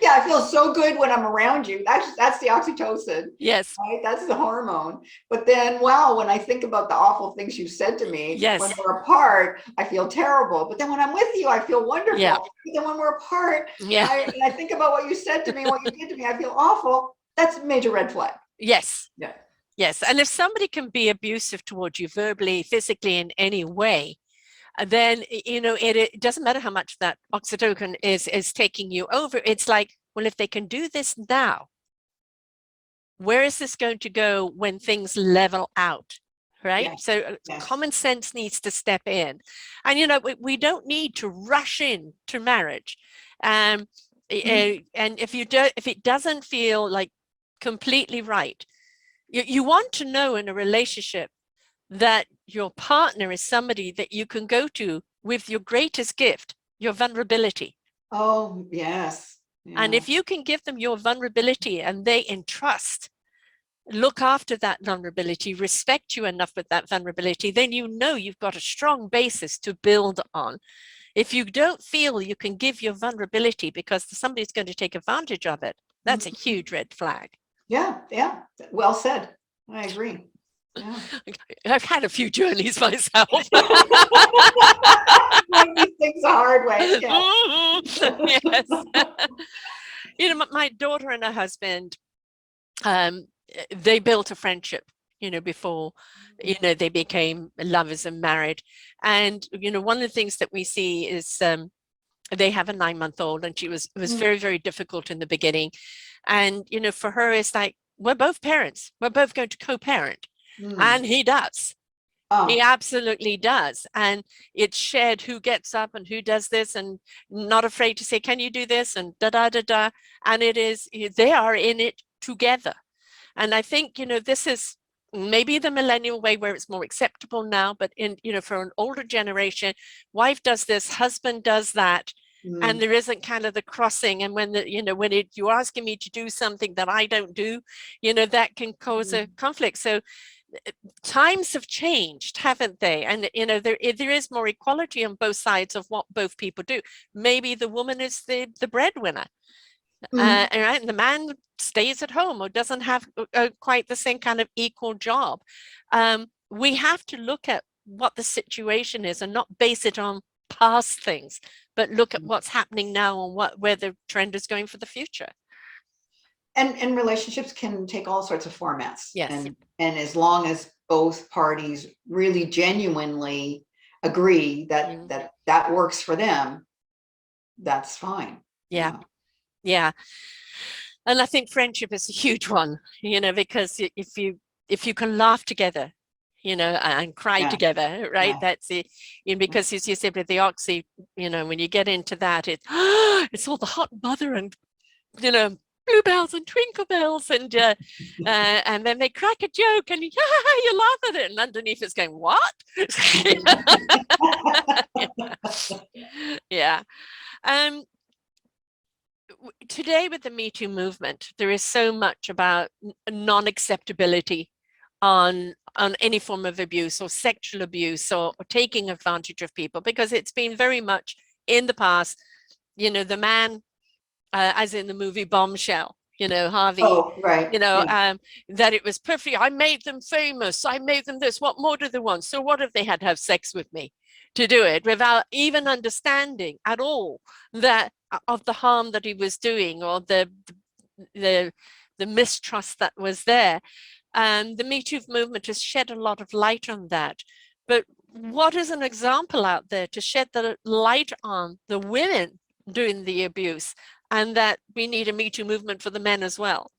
Yeah, I feel so good when I'm around you. That's the oxytocin. Yes. Right? That's the hormone. But then, wow, when I think about the awful things you said to me, yes, when we're apart, I feel terrible. But then when I'm with you, I feel wonderful. Yeah. But then when we're apart, Yeah. I think about what you said to me, what you did to me, I feel awful. That's a major red flag. Yes. Yeah. Yes. And if somebody can be abusive towards you verbally, physically, in any way, then it doesn't matter how much that oxytocin is taking you over. It's like, well, if they can do this now, where is this going to go when things level out? Right. Yes. So Yes. common sense needs to step in. And we don't need to rush in to marriage. And if it doesn't feel like completely right, you want to know in a relationship that your partner is somebody that you can go to with your greatest gift, your vulnerability. Oh, yes. Yeah. And if you can give them your vulnerability and they entrust, look after that vulnerability, respect you enough with that vulnerability, then you've got a strong basis to build on. If you don't feel you can give your vulnerability because somebody's going to take advantage of it, that's a huge red flag. Yeah, yeah. Well said. I agree. Yeah. I've had a few journeys myself. Learn these things the hard way. Yes. My daughter and her husband, they built a friendship, before, they became lovers and married. And, one of the things that we see is they have a 9-month-old, and it was very, very difficult in the beginning. And, for her, it's like, we're both parents. We're both going to co-parent. And he does. He absolutely does. And it's shared who gets up and who does this, and not afraid to say, can you do this? And da. And they are in it together. And I think, this is maybe the millennial way where it's more acceptable now, but for an older generation, wife does this, husband does that. And there isn't kind of the crossing. And when you're asking me to do something that I don't do, that can cause a conflict. So times have changed, haven't they? And there is more equality on both sides of what both people do. Maybe the woman is the breadwinner, and the man stays at home or doesn't have quite the same kind of equal job. We have to look at what the situation is and not base it on past things, but look at what's happening now and where the trend is going for the future. And relationships can take all sorts of formats. Yes. And as long as both parties really genuinely agree that that works for them, that's fine. Yeah. And I think friendship is a huge one, because if you can laugh together, and cry together, right? That's it. Because as you said with the oxy, when you get into that, it's all the hot mother and, bluebells and twinkle bells, and then they crack a joke and you laugh at it, and underneath it's going, what? Yeah. Um, Today with the Me Too movement, there is so much about non-acceptability on any form of abuse or sexual abuse or taking advantage of people, because it's been very much in the past, the man, as in the movie Bombshell, Harvey, Oh, right. Yeah. that it was perfect. I made them famous. I made them this. What more do they want? So what if they had to have sex with me to do it without even understanding at all that of the harm that he was doing, or the mistrust that was there? And the Me Too movement has shed a lot of light on that. But what is an example out there to shed the light on the women doing the abuse, and that we need a Me Too movement for the men as well?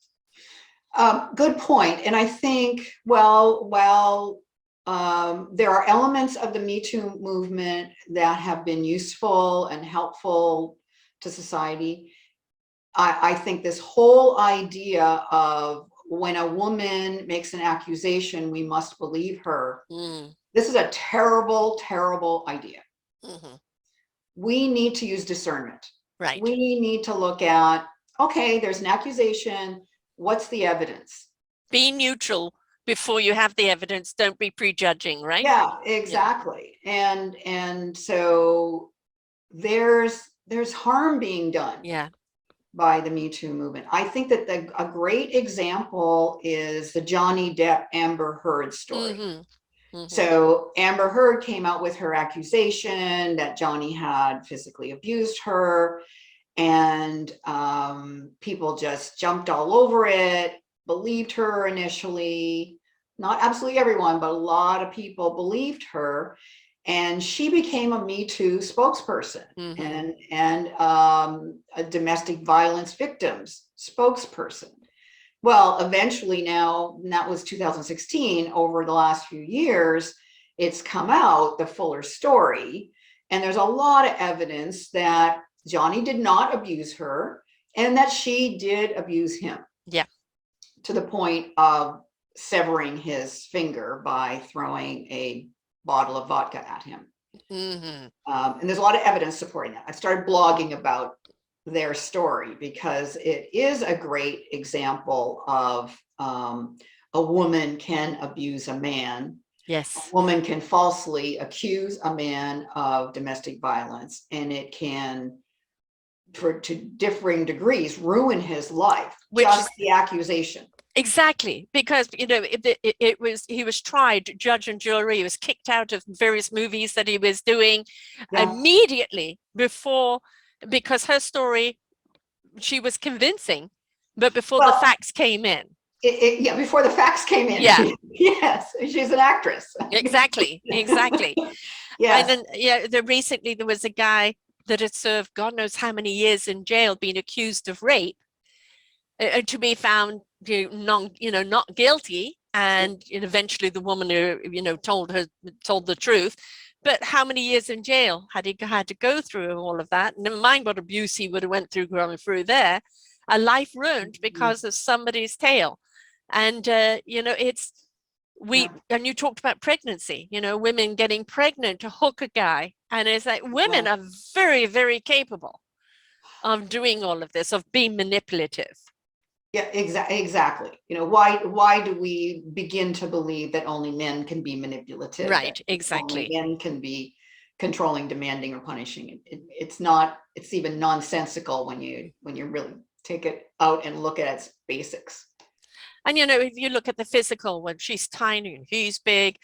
Good point. And I think, there are elements of the Me Too movement that have been useful and helpful to society. I think this whole idea of when a woman makes an accusation, we must believe her. This is a terrible, terrible idea. We need to use discernment. Right. We need to look at, okay, there's an accusation. What's the evidence? Be neutral before you have the evidence. Don't be prejudging, right? Yeah, exactly. Yeah. And so there's harm being done. Yeah. By the Me Too movement. I think that a great example is the Johnny Depp Amber Heard story. So Amber Heard came out with her accusation that Johnny had physically abused her, and people just jumped all over it, believed her initially. Not absolutely everyone, but a lot of people believed her. And she became a Me Too spokesperson and a domestic violence victims spokesperson. Well, eventually now, and that was 2016, over the last few years, it's come out, the fuller story. And there's a lot of evidence that Johnny did not abuse her and that she did abuse him. Yeah. To the point of severing his finger by throwing a bottle of vodka at him. And there's a lot of evidence supporting that. I started blogging about their story because it is a great example of a woman can abuse a man. Yes. A woman can falsely accuse a man of domestic violence, and it can, to differing degrees, ruin his life. Just the accusation. Exactly, because he was tried, judge and jury. He was kicked out of various movies that he was doing immediately because her story, she was convincing, but before the facts came in. Before the facts came in. Yeah. Yes, she's an actress. Exactly. Yes. And then recently there was a guy that had served God knows how many years in jail, being accused of rape, to be found not guilty, and eventually the woman who told the truth. But how many years in jail had he had to go through all of that? Never mind what abuse he would have went through going through there. A life ruined because of somebody's tale. And and you talked about pregnancy, women getting pregnant to hook a guy, and it's like women are very, very capable of doing all of this, of being manipulative. Yeah, exactly. Why do we begin to believe that only men can be manipulative? Right, exactly. Only men can be controlling, demanding, or punishing. It's even nonsensical when you really take it out and look at its basics. And if you look at the physical, when she's tiny and he's big,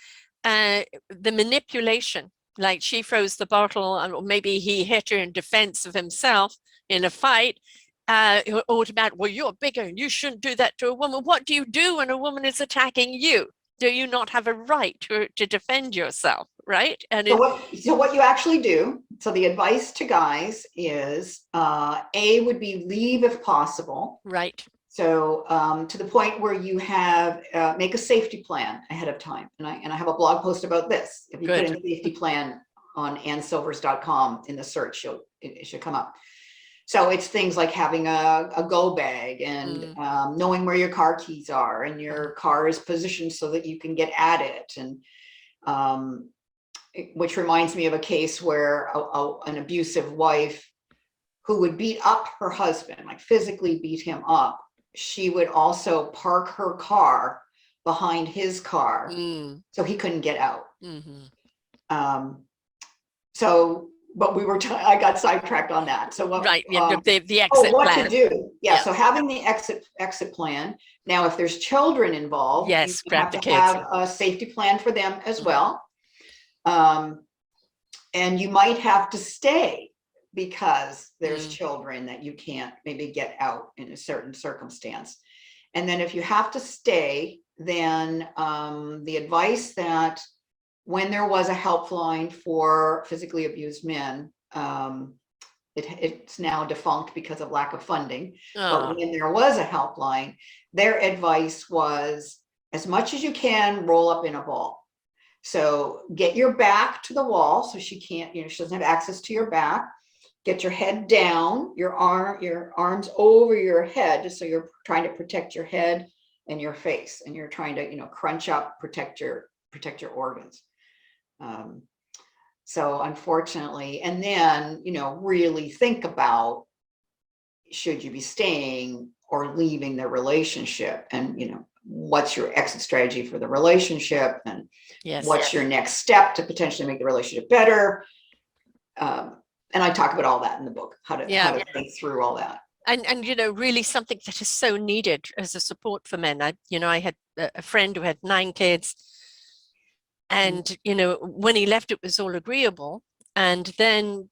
the manipulation, like she throws the bottle, or maybe he hit her in defense of himself in a fight. Automatic, well, you're bigger and you shouldn't do that to a woman. What do you do when a woman is attacking you? Do you not have a right to defend yourself, right? And so what you actually do, so the advice to guys is, A would be leave if possible. Right. So to the point where you have, make a safety plan ahead of time. And I have a blog post about this. If you put in safety plan on annsilvers.com in the search, it should come up. So it's things like having a go bag and knowing where your car keys are and your car is positioned so that you can get at it. And which reminds me of a case where an abusive wife who would beat up her husband, like physically beat him up, she would also park her car behind his car so he couldn't get out. But I got sidetracked on that. So what? Right, the exit what plan. to do? Yeah. So having the exit plan. Now, if there's children involved, yes, you grab have the to kids. have a safety plan for them as well. And you might have to stay because there's children that you can't maybe get out in a certain circumstance. And then if you have to stay, then the advice that when there was a helpline for physically abused men, it's now defunct because of lack of funding. But when there was a helpline, their advice was, as much as you can, roll up in a ball. So get your back to the wall so she can't, she doesn't have access to your back. Get your head down, your arms over your head, just so you're trying to protect your head and your face, and you're trying to, crunch up, protect your organs. So unfortunately, and then, really think about, should you be staying or leaving the relationship, and, what's your exit strategy for the relationship, and what's your next step to potentially make the relationship better. And I talk about all that in the book, how to think through all that. And really something that is so needed as a support for men. I had a friend who had 9 kids, and when he left, it was all agreeable, and then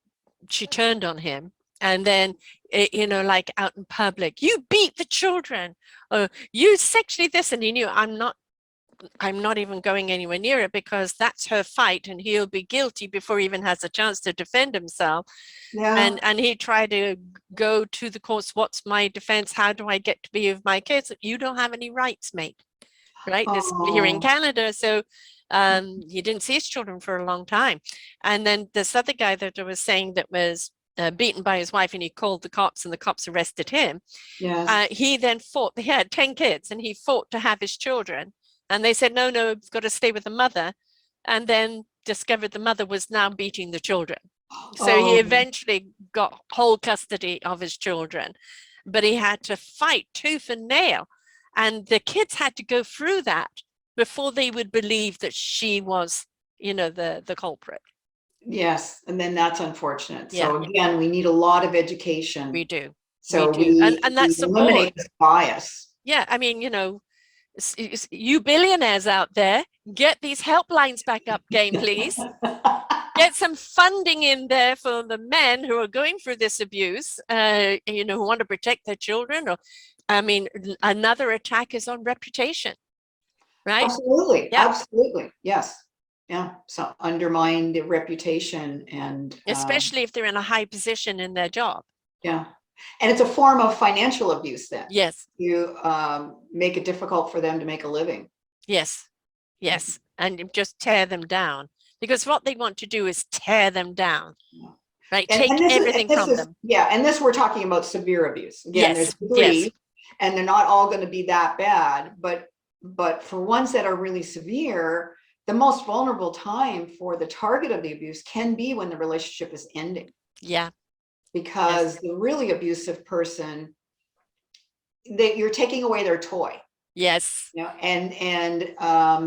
she turned on him, and then like out in public, you beat the children, or you sexually this, and he knew, I'm not even going anywhere near it, because that's her fight, and he'll be guilty before he even has a chance to defend himself. And he tried to go to the courts. What's my defense? How do I get to be with my kids? You don't have any rights, mate. Right? This here in Canada. So he didn't see his children for a long time. And then this other guy that I was saying that was beaten by his wife, and he called the cops, and the cops arrested him. He then fought. He had 10 kids, and he fought to have his children. And they said, no, you've got to stay with the mother. And then discovered the mother was now beating the children. So he eventually got whole custody of his children, but he had to fight tooth and nail. And the kids had to go through that before they would believe that she was, the culprit. Yes. And then that's unfortunate. So again, we need a lot of education. We do. So we and that's eliminate this bias. Yeah. I mean, you billionaires out there, get these helplines back up game, please. Get some funding in there for the men who are going through this abuse, who want to protect their children. Or, I mean, another attack is on reputation, right? Absolutely. Absolutely. Yes. Yeah. So undermine the reputation, and especially if they're in a high position in their job. Yeah. And it's a form of financial abuse then. Yes. You make it difficult for them to make a living. Yes. Yes. And just tear them down, because what they want to do is tear them down. Right. Take everything from them. Yeah. And this, we're talking about severe abuse. Again, there's degrees, and they're not all going to be that bad, but for ones that are really severe, the most vulnerable time for the target of the abuse can be when the relationship is ending. Yeah. Because the really abusive person, you're taking away their toy. Yes. And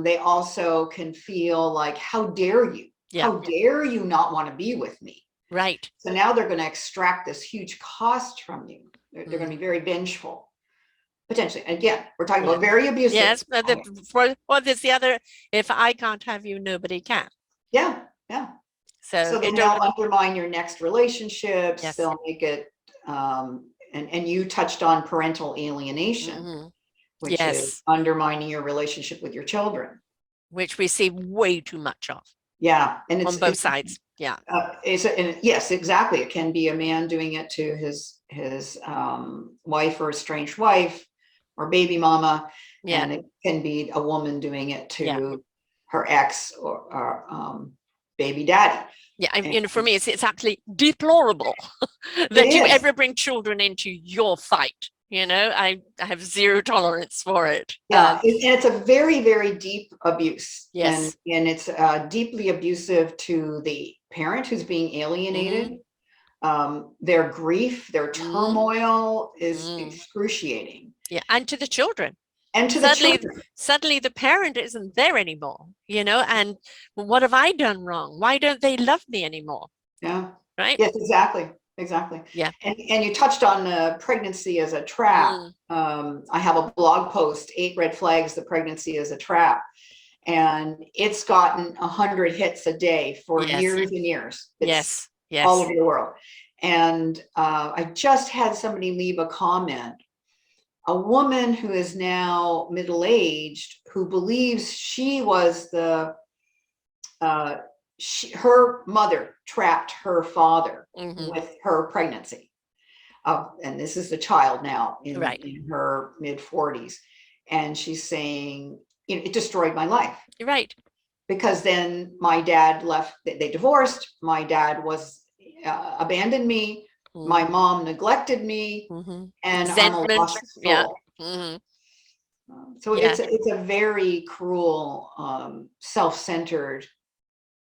they also can feel like, how dare you? How dare you not want to be with me? Right. So now they're going to extract this huge cost from you. They're going to be very vengeful, potentially. Again, we're talking about very abusive. Yes, but there's the other, if I can't have you, nobody can. Yeah, yeah. So then they'll undermine your next relationships. Yes. They'll make it, and you touched on parental alienation, which is undermining your relationship with your children. Which we see way too much of. Yeah. And it's on both sides. Yeah. Yes, exactly. It can be a man doing it to his wife or estranged wife or baby mama. Yeah. And it can be a woman doing it to her ex or baby daddy. Yeah, And for me, it's actually deplorable it that you is. ever bring children into your fight. I have zero tolerance for it. Yeah, and it's a very, very deep abuse, and Yes. it's deeply abusive to the parent who's being alienated. Their grief, their Mm, turmoil is mm. excruciating, Yeah, and to the children. and to the Suddenly, children. suddenly the parent isn't there anymore, and what have I done wrong? Why don't they love me anymore? Yeah. Right? Yes, exactly. Exactly. Yeah. And you touched on pregnancy as a trap. Mm, I have a blog post, 8 Red Flags, the pregnancy as a trap. And it's gotten 100 hits a day for yes. years and years. It's Yes. all Yes. over the world. And I just had somebody leave a comment, a woman who is now middle-aged, who believes she was uh, her mother trapped her father Hmm. with her pregnancy. And this is the child now Right. in her mid 40s. And she's saying, it destroyed my life, Right. because then my dad left, they divorced. My dad was abandoned me. Mm-hmm. My mom neglected me, and I'm a Resentment. lost Yeah. soul. Hmm. So Yeah. it's a very cruel, self-centered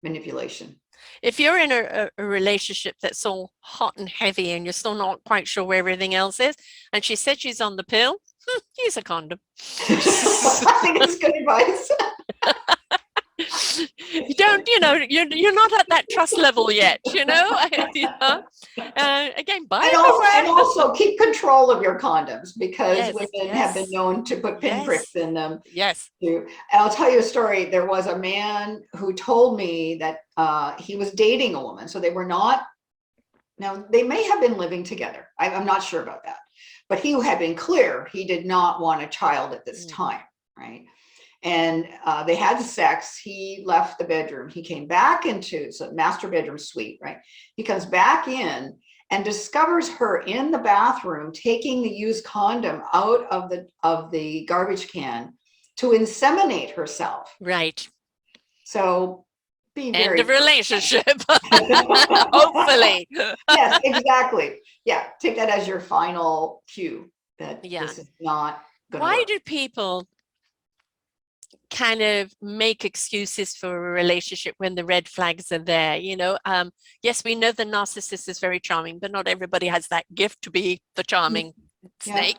manipulation. If you're in a relationship that's all hot and heavy and you're still not quite sure where everything else is, and she said she's on the pill, use a condom. I think it's good advice. You don't, you're not at that trust level yet, again, buy And it also, and before. also keep control of your condoms, because Yes, women have been yes, known to put pinpricks yes, in them yes. too. And I'll tell you a story. There was a man who told me that he was dating a woman. So they were not, now they may have been living together. I'm not sure about that, but he had been clear he did not want a child at this Mm. time, right? And they had sex. He left the bedroom. He came back into, so master bedroom suite, right? He comes back in and discovers her in the bathroom taking the used condom out of the garbage can to inseminate herself. Right. So be End very of relationship. careful. Hopefully. Yes, exactly. Yeah, take that as your final cue that Yeah. this is not going to Why work. do people kind of make excuses for a relationship when the red flags are there? Yes, we know the narcissist is very charming, but not everybody has that gift to be the charming Yeah, snake.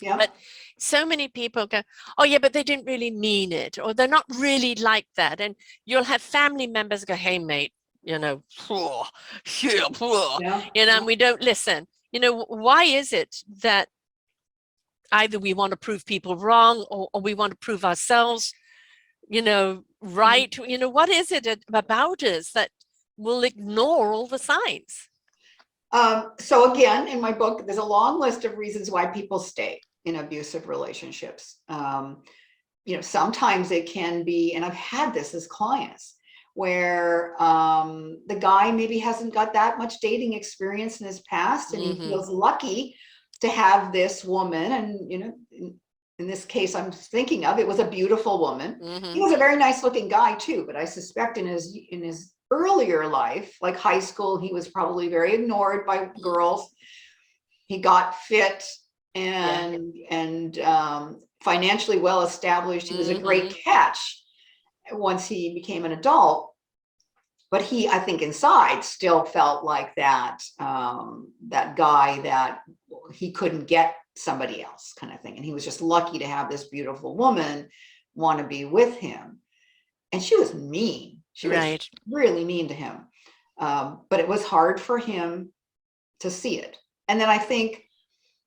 yeah. But so many people go, oh yeah, but they didn't really mean it, or they're not really like that. And you'll have family members go, hey mate, poor, yeah, poor, Yeah, and we don't listen. Why is it that either we want to prove people wrong, or we want to prove ourselves right? What is it about us that will ignore all the signs? So again, in my book, there's a long list of reasons why people stay in abusive relationships. Sometimes it can be, and I've had this as clients, where the guy maybe hasn't got that much dating experience in his past, and he Mm-hmm. feels lucky to have this woman. And in this case I'm thinking of, it was a beautiful woman. He Mm-hmm. was a very nice looking guy too, but I suspect in his earlier life, like high school, he was probably very ignored by girls. He got fit Yeah. and financially well established. He was a Mm-hmm. great catch once he became an adult, but he, I think, inside still felt like that guy that he couldn't get somebody else, kind of thing. And he was just lucky to have this beautiful woman want to be with him. And she was mean. She was Right. really mean to him. But it was hard for him to see it. And then I think,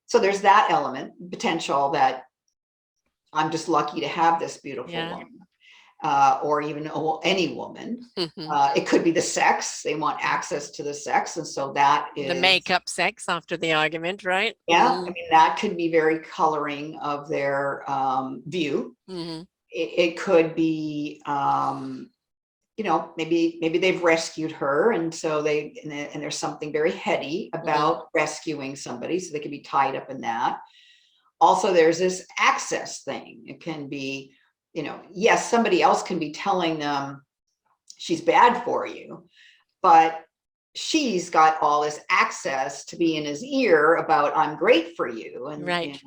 so there's that element, potential, that I'm just lucky to have this beautiful Yeah. woman, or even any woman. Mm-hmm. It could be the sex. They want access to the sex. And so that The is, makeup sex after the argument, right? yeah, I mean, that could be very coloring of their view. Mm-hmm. It could be, maybe they've rescued her, and so and there's something very heady Mm-hmm. about rescuing somebody, so they could be tied up in that. Also, there's this access thing. It can be, yes, somebody else can be telling them, she's bad for you, but she's got all this access to be in his ear about I'm great for you, and Right.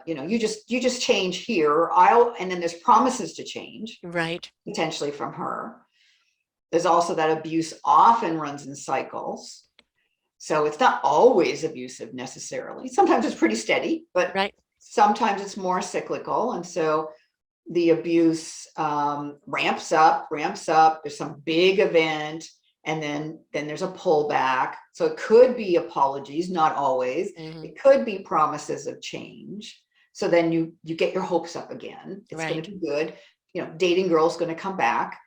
you know, you just change here, and then there's promises to change, Right. potentially from her. There's also that abuse often runs in cycles, so it's not always abusive necessarily. Sometimes it's pretty steady, but Right. sometimes it's more cyclical, and so the abuse ramps up. There's some big event, and then there's a pullback. So it could be apologies, not always. It could be promises of change. So then you get your hopes up again. It's going to be good. You know, dating girl's going to come back.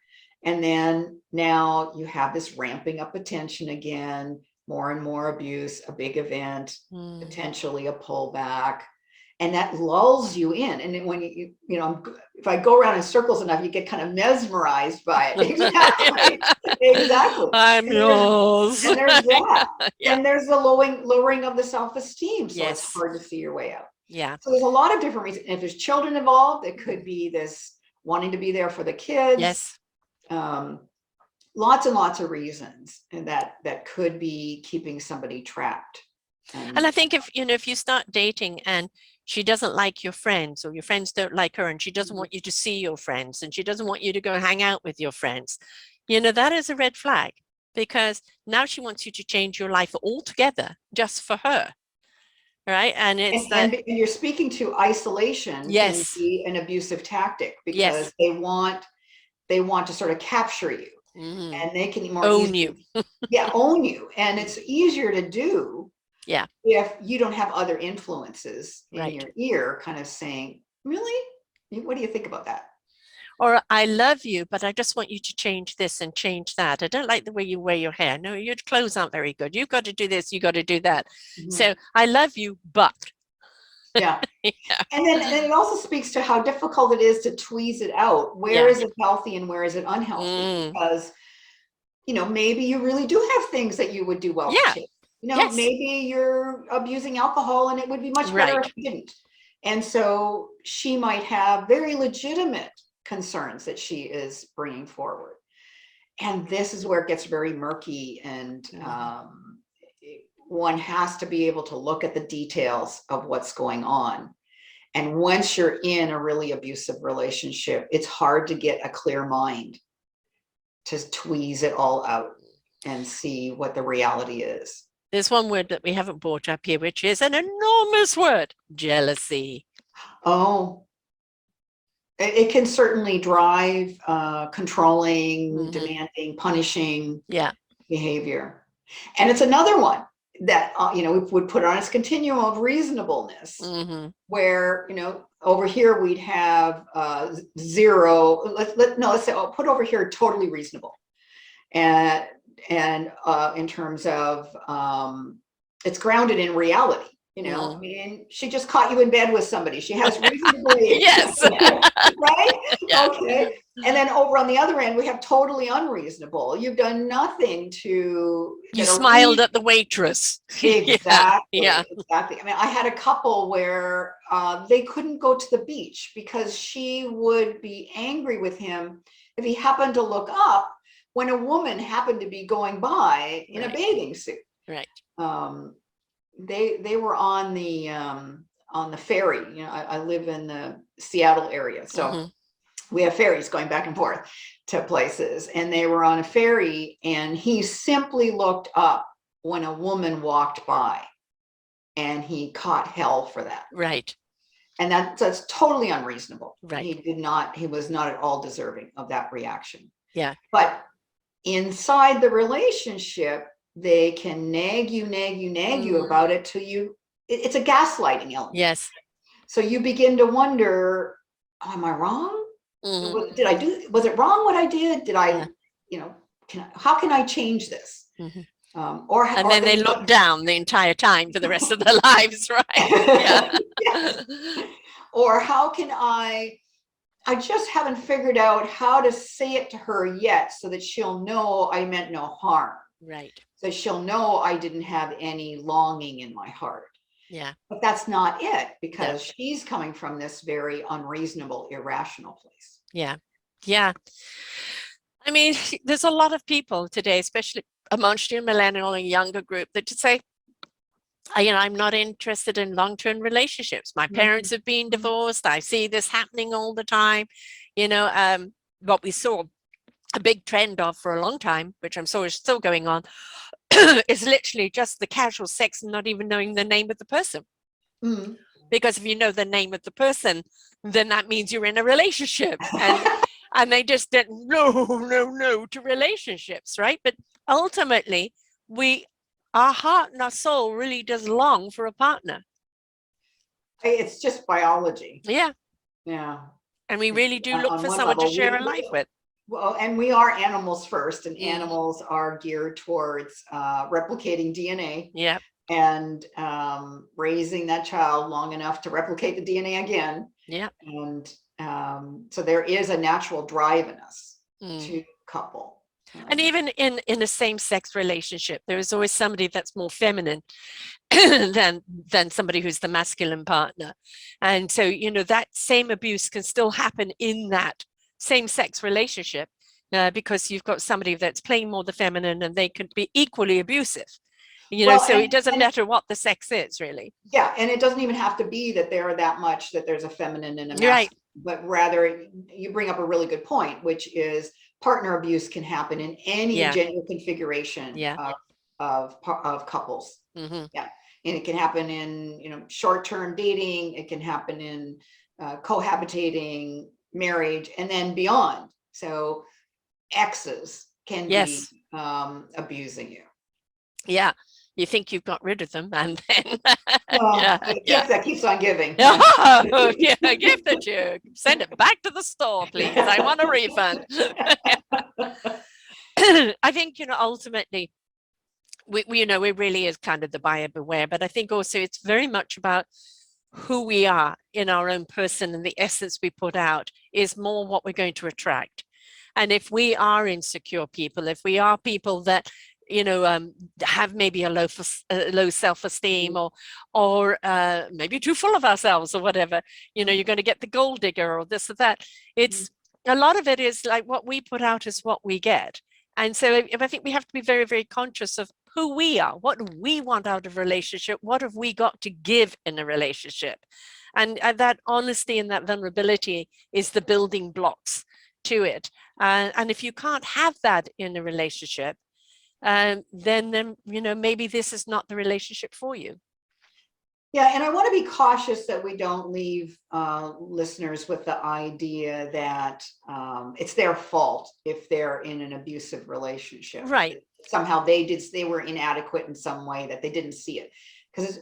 And then now you have this ramping up attention again, more and more abuse, a big event, potentially a pullback. And that lulls you in. And then when you know, if I go around in circles enough, you get kind of mesmerized by it. Exactly. Exactly. I'm yours. And there's that. Yeah. And there's the lowering of the self-esteem. So Yes. it's hard to see your way out. Yeah. So there's a lot of different reasons. And if there's children involved, it could be this wanting to be there for the kids. Yes. Lots and lots of reasons, and that could be keeping somebody trapped. And I think if you start dating and she doesn't like your friends, or your friends don't like her, and she doesn't want you to see your friends, and she doesn't want you to go hang out with your friends, that is a red flag, because now she wants you to change your life altogether just for her. Right. And it's and you're speaking to isolation. Yes. Can be an abusive tactic, because yes. they want to sort of capture you, and they can more own you. own you. And it's easier to do if you don't have other influences in your ear kind of saying, really, what do you think about that? Or I love you, but I just want you to change this and change that. I don't like the way you wear your hair. No, your clothes aren't very good. You've got to do this. You got to do that. So I love you, but. Yeah. And then it also speaks to how difficult it is to tweeze it out. Where is it healthy and where is it unhealthy? Because, maybe you really do have things that you would do well to change. Maybe you're abusing alcohol and it would be much better if you didn't. And so she might have very legitimate concerns that she is bringing forward. And this is where it gets very murky, and one has to be able to look at the details of what's going on. And once you're in a really abusive relationship, it's hard to get a clear mind to tweeze it all out and see what the reality is. There's one word that we haven't brought up here, which is an enormous word: jealousy. Oh, it can certainly drive controlling, demanding, punishing behavior. And it's another one that, we would put on its continuum of reasonableness, where, over here we'd have 0. Let's say, put over here totally reasonable. And in terms of, it's grounded in reality. I mean, she just caught you in bed with somebody. She has reason to believe. Yes. Right? Yeah. Okay. And then over on the other end, we have totally unreasonable. You've done nothing to... You smiled at the waitress. Exactly. Exactly. I mean, I had a couple where they couldn't go to the beach because she would be angry with him if he happened to look up when a woman happened to be going by in a bathing suit. Right. They were on the ferry. I live in the Seattle area, so we have ferries going back and forth to places, and they were on a ferry, and he simply looked up when a woman walked by, and he caught hell for that. Right. And that's totally unreasonable. Right. He was not at all deserving of that reaction. Yeah. But inside the relationship, they can nag you about it till it's a gaslighting element. Yes. So you begin to wonder, am I wrong? Was it wrong what I did? Did I, how can I change this? And then they look down the entire time for the rest of their lives, right? Yeah. Or how can I just haven't figured out how to say it to her yet so that she'll know I meant no harm. Right. So she'll know I didn't have any longing in my heart. Yeah. But that's not it, because she's coming from this very unreasonable, irrational place. Yeah. Yeah. I mean, there's a lot of people today, especially amongst your millennial and younger group, that just say, I'm not interested in long-term relationships. My parents have been divorced. I see this happening all the time. What we saw a big trend of for a long time, which I'm sure is still going on, is literally just the casual sex and not even knowing the name of the person. Mm. Because if you know the name of the person, then that means you're in a relationship. And they just did no to relationships, right? But ultimately, our heart and our soul really does long for a partner. It's just biology. Yeah. Yeah. And we really do look On for one someone to level, share a life with. well, and we are animals first, and animals are geared towards replicating DNA. Yeah. And raising that child long enough to replicate the DNA again. Yeah. And so there is a natural drive in us to couple. And even in a same-sex relationship, there is always somebody that's more feminine than somebody who's the masculine partner. And so, that same abuse can still happen in that same-sex relationship because you've got somebody that's playing more the feminine, and they can be equally abusive. So it doesn't matter what the sex is, really. Yeah, and it doesn't even have to be that there are that much, that there's a feminine and a masculine, right. But rather you bring up a really good point, which is partner abuse can happen in any gender configuration of couples. Yeah, and it can happen in short-term dating. It can happen in cohabitating, marriage, and then beyond. So exes can be abusing you. Yeah. You think you've got rid of them, and then gift that keeps on giving. Oh, yeah, a gift that you send it back to the store, please. I want a refund. I think ultimately, we it really is kind of the buyer beware, but I think also it's very much about who we are in our own person, and the essence we put out is more what we're going to attract. And if we are insecure people, if we are people that have maybe a low self-esteem, or maybe too full of ourselves or whatever, you're going to get the gold digger or this or that. It's a lot of it is like what we put out is what we get. And so I think we have to be very, very conscious of who we are, what do we want out of a relationship, what have we got to give in a relationship. And that honesty and that vulnerability is the building blocks to it. And if you can't have that in a relationship, then maybe this is not the relationship for you. Yeah, and I want to be cautious that we don't leave listeners with the idea that it's their fault if they're in an abusive relationship. Right. Somehow they were inadequate in some way, that they didn't see it. Because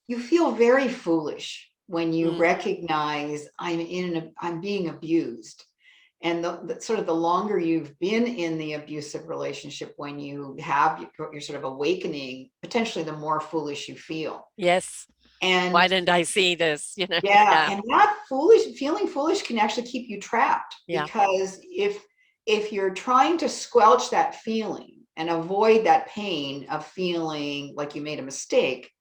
you feel very foolish when you recognize I'm being abused. And the sort of the longer you've been in the abusive relationship, when you have your sort of awakening, potentially the more foolish you feel. Yes. And why didn't I see this? And that feeling foolish can actually keep you trapped. Because if you're trying to squelch that feeling and avoid that pain of feeling like you made a mistake,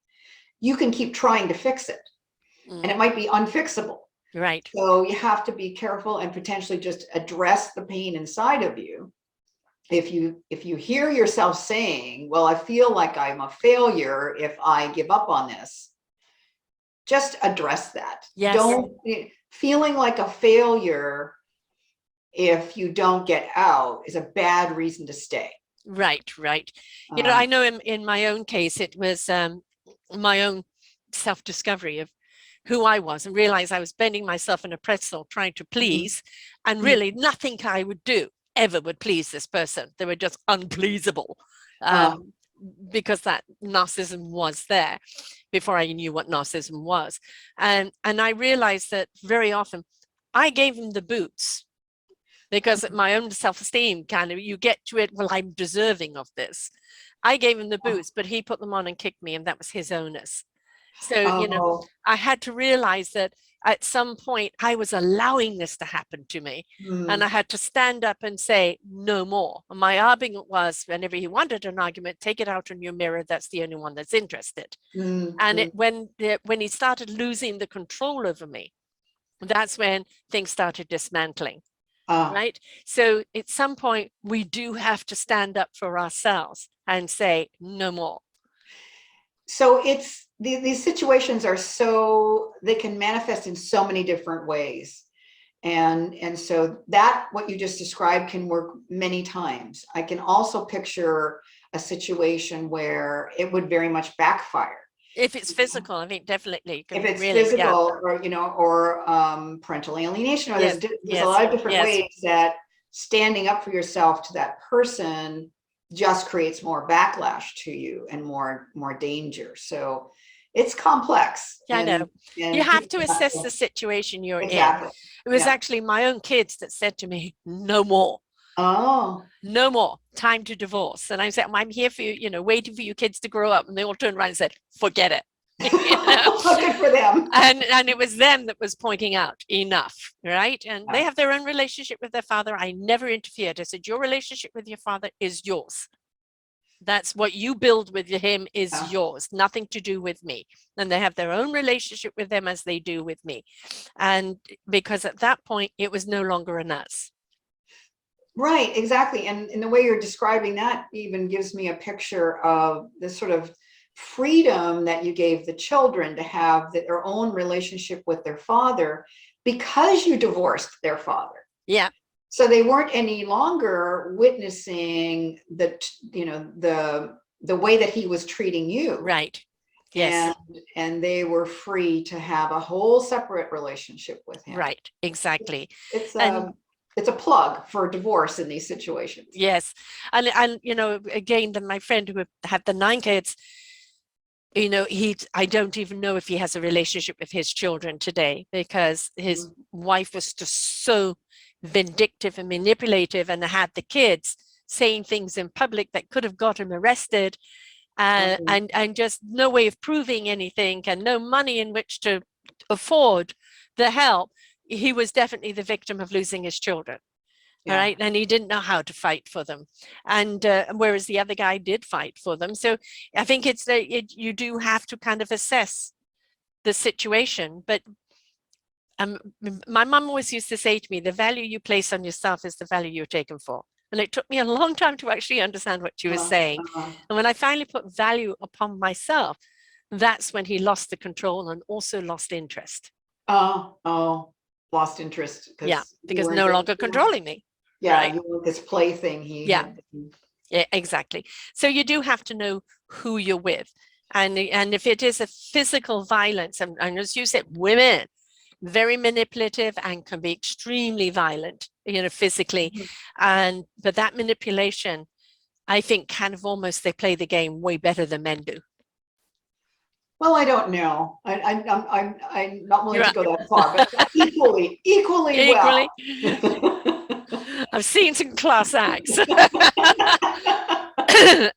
you can keep trying to fix it. And it might be unfixable. Right. So you have to be careful and potentially just address the pain inside of you. If you hear yourself saying, well, I feel like I'm a failure if I give up on this, just address that. Don't feeling like a failure if you don't get out is a bad reason to stay. Right. I know in my own case, it was my own self-discovery of who I was, and realized I was bending myself in a pretzel trying to please, and really nothing I would do ever would please this person. They were just unpleasable, because that narcissism was there before I knew what narcissism was. And I realized that very often I gave them the boots, because my own self-esteem you get to it, well, I'm deserving of this. I gave him the boots, but he put them on and kicked me, and that was his onus. So, I had to realize that at some point I was allowing this to happen to me, and I had to stand up and say, no more. And my argument was, whenever he wanted an argument, take it out on your mirror. That's the only one that's interested. And when he started losing the control over me, that's when things started dismantling. right? So at some point, we do have to stand up for ourselves and say, no more. So it's these situations are so, they can manifest in so many different ways. And so that what you just described can work many times. I can also picture a situation where it would very much backfire. If it's physical, I mean, definitely. If it's really, physical, or, or parental alienation, or yes, there's a lot of different ways that standing up for yourself to that person just creates more backlash to you and more danger. So it's complex. Yeah, I know. And You have people to assess the situation you're in. exactly. It was actually my own kids that said to me, no more. Oh, no more, time to divorce. And I said, I'm here for you, waiting for you kids to grow up. And they all turned around and said, forget it. good for them. And it was them that was pointing out enough, right? And Yeah. they have their own relationship with their father. I never interfered. I said, your relationship with your father is yours. That's what you build with him is yours, nothing to do with me. And they have their own relationship with him as they do with me. And because at that point, it was no longer an us. Right, exactly. And in the way you're describing that even gives me a picture of this sort of freedom that you gave the children to have their own relationship with their father because you divorced their father. Yeah. So they weren't any longer witnessing the way that he was treating you. Right. Yes. And they were free to have a whole separate relationship with him. Right, exactly. It's a plug for divorce in these situations. Yes. And again, my friend who had the 9 kids, I don't even know if he has a relationship with his children today, because his wife was just so vindictive and manipulative and had the kids saying things in public that could have got him arrested, and just no way of proving anything and no money in which to afford the help. He was definitely the victim of losing his children. Yeah. Right. And he didn't know how to fight for them. And whereas the other guy did fight for them. So I think you do have to kind of assess the situation. But my mom always used to say to me, the value you place on yourself is the value you're taken for. And it took me a long time to actually understand what she was saying. And when I finally put value upon myself, that's when he lost the control and also lost interest. Lost interest. Yeah, because no longer controlling me. Yeah, right? You were this plaything he had. Yeah, exactly. So you do have to know who you're with. And if it is a physical violence, and as you said, women, very manipulative and can be extremely violent, physically. But that manipulation, I think, kind of almost, they play the game way better than men do. Well, I don't know. I'm not willing to go that far, but equally well. I've seen some class acts.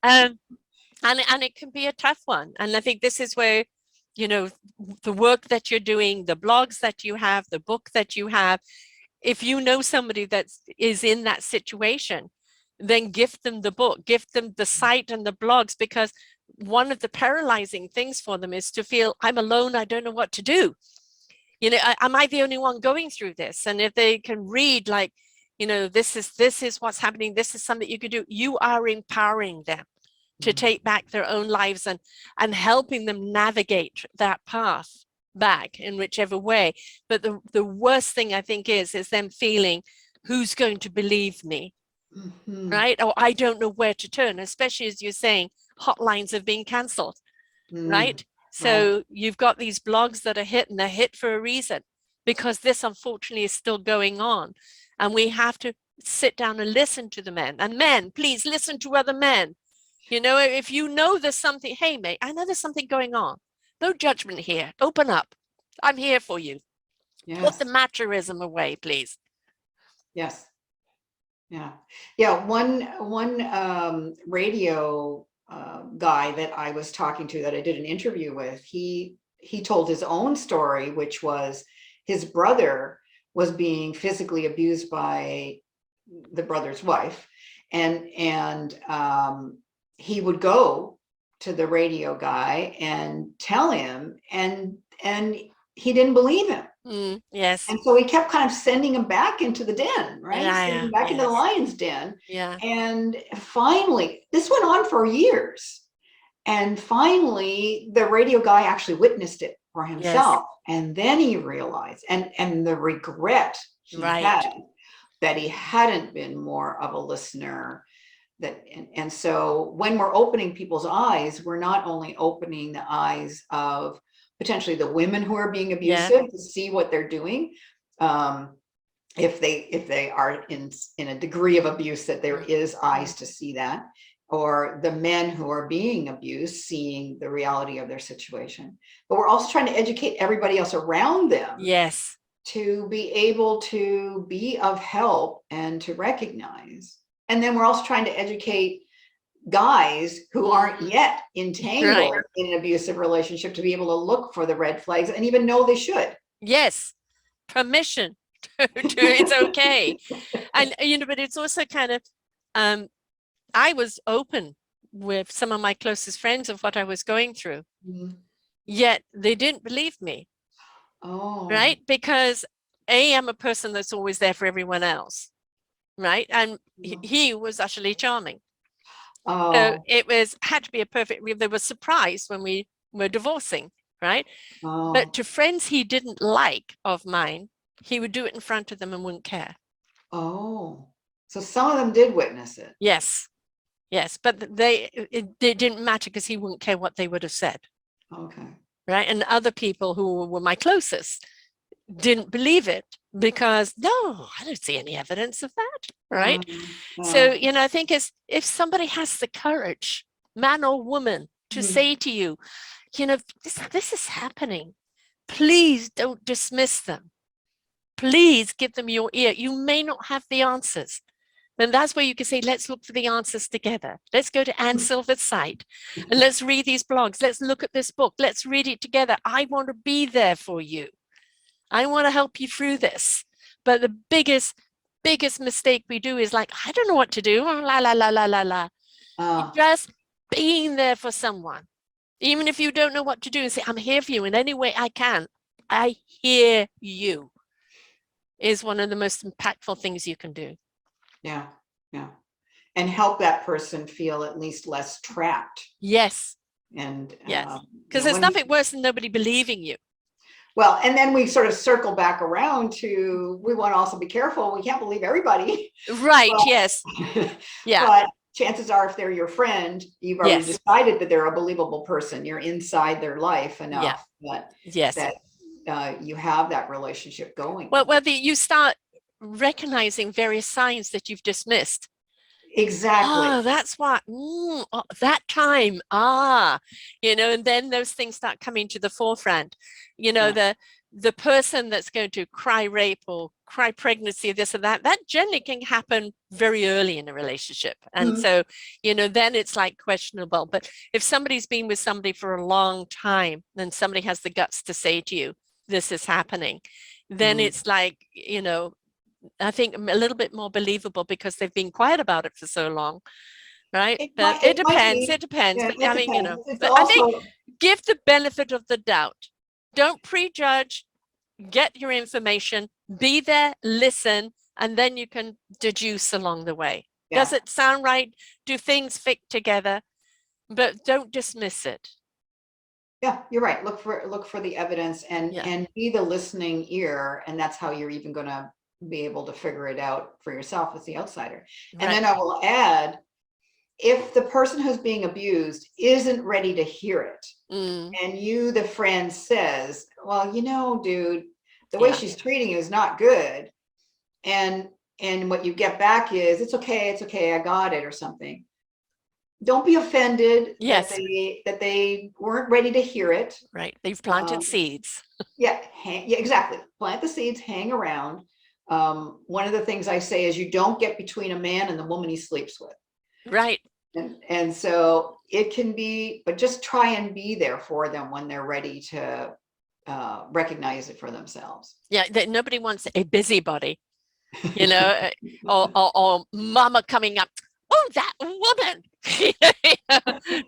And it can be a tough one. And I think this is where, the work that you're doing, the blogs that you have, the book that you have, if you know somebody that is in that situation, then gift them the book, gift them the site and the blogs, because one of the paralyzing things for them is to feel, I'm alone, I don't know what to do. Am I the only one going through this? And if they can read, like, this is what's happening, this is something you could do, you are empowering them to take back their own lives and helping them navigate that path back in whichever way. But the worst thing, I think, is them feeling, who's going to believe me? Right? Or I don't know where to turn, especially as you're saying, hotlines have been cancelled, right? So you've got these blogs that are hit, and they're hit for a reason, because this unfortunately is still going on. And we have to sit down and listen to the men. And men, please listen to other men. If you know there's something, hey, mate, I know there's something going on. No judgment here. Open up. I'm here for you. Yes. Put the machoism away, please. Yes. Yeah. One radio guy that I was talking to, that I did an interview with, he told his own story, which was his brother was being physically abused by the brother's wife, and he would go to the radio guy and tell him, and he didn't believe him. Yes. And so he kept kind of sending him back into the den, right? Sending Yeah. him back into the Yes. lion's den. Yeah. And finally, this went on for years. And finally, the radio guy actually witnessed it for Yes. himself. And then he realized, and the regret he Right. had that he hadn't been more of a listener. And so when we're opening people's eyes, we're not only opening the eyes of potentially the women who are being Yeah. abusive to see what they're doing. If they are in a degree of abuse that there is eyes to see that, or the men who are being abused seeing the reality of their situation. But we're also trying to educate everybody else around them Yes. to be able to be of help and to recognize. And then we're also trying to educate guys who aren't yet Right. entangled in an abusive relationship to be able to look for the red flags and even know they should. Yes. Permission to it's okay. And but it's also kind of I was open with some of my closest friends of what I was going through, yet they didn't believe me. Oh. Right? Because I'm a person that's always there for everyone else. Right? And he was utterly charming. So it had to be a perfect, they were surprised when we were divorcing, right? But to friends he didn't like of mine, he would do it in front of them and wouldn't care. Oh, so some of them did witness it. Yes. Yes. But it didn't matter because he wouldn't care what they would have said. Okay. Right. And other people who were my closest didn't believe it because no, I don't see any evidence of that. Right. So, I think if somebody has the courage, man or woman, to say to you, this is happening, please don't dismiss them. Please give them your ear. You may not have the answers. Then that's where you can say, let's look for the answers together. Let's go to Anne Silver's site and let's read these blogs. Let's look at this book. Let's read it together. I want to be there for you. I want to help you through this. But the biggest mistake we do is like, I don't know what to do. La, la, la, la, la, la. Just being there for someone. Even if you don't know what to do, and say, I'm here for you in any way I can. I hear you is one of the most impactful things you can do. Yeah. Yeah. And help that person feel at least less trapped. Yes. And yes, because there's nothing worse than nobody believing you. Well, and then we sort of circle back around to, we want to also be careful. We can't believe everybody. Right. But, yes. Yeah. But chances are, if they're your friend, you've already decided that they're a believable person. You're inside their life enough that you have that relationship going. Well, you start recognizing various signs that you've dismissed. Exactly. Oh, that's what, that time, and then those things start coming to the forefront. The person that's going to cry rape or cry pregnancy, this or that generally can happen very early in a relationship. And so, then it's like questionable. But if somebody's been with somebody for a long time, then somebody has the guts to say to you, this is happening, then it's like, I think a little bit more believable because they've been quiet about it for so long, right? It depends. Yeah, but I mean, but also, I think give the benefit of the doubt. Don't prejudge, get your information, be there, listen, and then you can deduce along the way. Yeah. Does it sound right? Do things fit together? But don't dismiss it. Yeah, you're right. Look for the evidence and be the listening ear. And that's how you're even going to be able to figure it out for yourself as the outsider. Right. And then I will add, if the person who's being abused isn't ready to hear it, and you, the friend, says, well, dude, the way she's treating you is not good. And what you get back is, it's okay, I got it, or something. Don't be offended that they weren't ready to hear it. Right. They've planted seeds. Yeah, exactly. Plant the seeds, hang around. One of the things I say is, you don't get between a man and the woman he sleeps with. Right. And so it can be, but just try and be there for them when they're ready to recognize it for themselves. Yeah, that nobody wants a busybody, or mama coming up. Oh, that woman.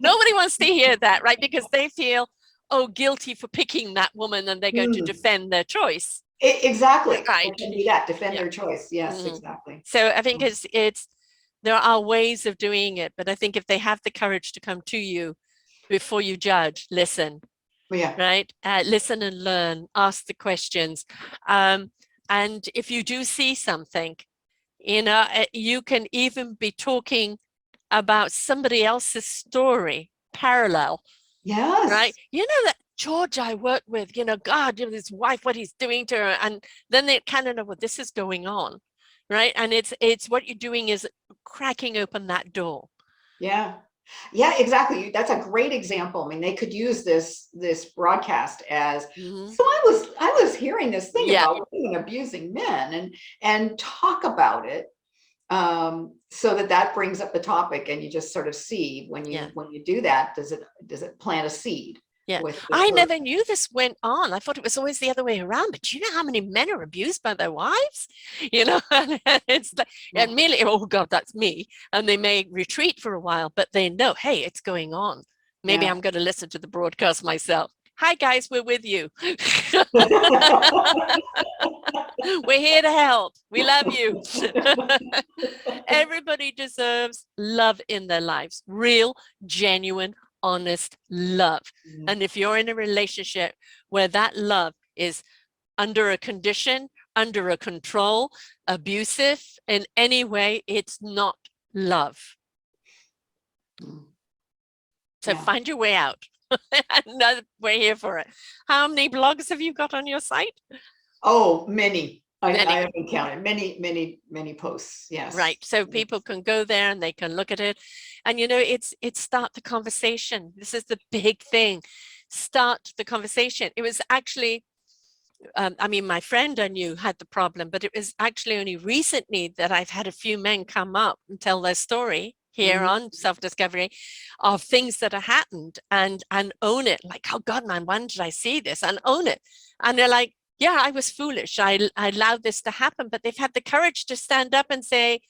Nobody wants to hear that, right? Because they feel, guilty for picking that woman, and they're going to defend their choice. Exactly. Right. It can be that, defend Yeah. their choice. Yes, Mhm. exactly. So I think there are ways of doing it, but I think if they have the courage to come to you before you judge, listen, Yeah. right? Listen and learn, ask the questions. Um, and if you do see something, you can even be talking about somebody else's story parallel, right? Yes. You know that George I worked with, God, his wife, what he's doing to her. And then they kind of know what this is going on, right? And it's what you're doing is cracking open that door. Yeah. Yeah, exactly. That's a great example. I mean, they could use this broadcast as, Mhm. so I was hearing this thing Yeah, about women abusing men, and talk about it, so that brings up the topic, and you just sort of see when yeah. you do that, does it plant a seed Yeah, with this I person? never knew this went on. I thought it was always the other way around. But do you know how many men are abused by their wives? And it's like, Yeah. and merely, oh God, that's me. And they may retreat for a while, but they know, hey, it's going on. Maybe Yeah. I'm going to listen to the broadcast myself. Hi guys, we're with you. We're here to help. We love you. Everybody deserves love in their lives, real, genuine, honest love. And if you're in a relationship where that love is under a condition, under a control, abusive in any way, it's not love. So Yeah. find your way out. We're here for it. How many blogs have you got on your site? Oh, many. I Many. haven't counted. Many, many, many posts. Yes. Right. So people can go there and they can look at it. And it's start the conversation. This is the big thing. Start the conversation. It was actually I mean, my friend I knew had the problem, but it was actually only recently that I've had a few men come up and tell their story here Mhm. on self-discovery of things that have happened and own it. Like, oh God, man, when did I see this? And own it. And they're like, yeah, I was foolish. I allowed this to happen, but they've had the courage to stand up and say,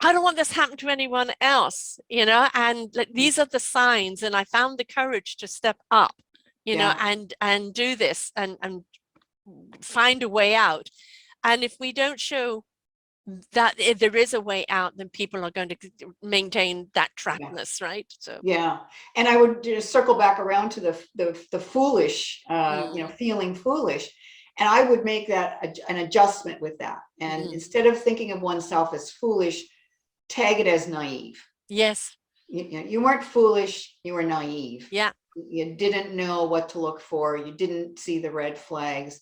I don't want this happen to anyone else, and like, these are the signs. And I found the courage to step up, Yeah. and do this and find a way out. And if we don't show that if there is a way out, then people are going to maintain that Yeah. trappedness, right? So, Yeah. And I would just circle back around to the foolish, mm, feeling foolish. And I would make that an adjustment with that. And mm, instead of thinking of oneself as foolish, tag it as naive. yes, You weren't foolish, you were naive. yeah, You didn't know what to look for. You didn't see the red flags.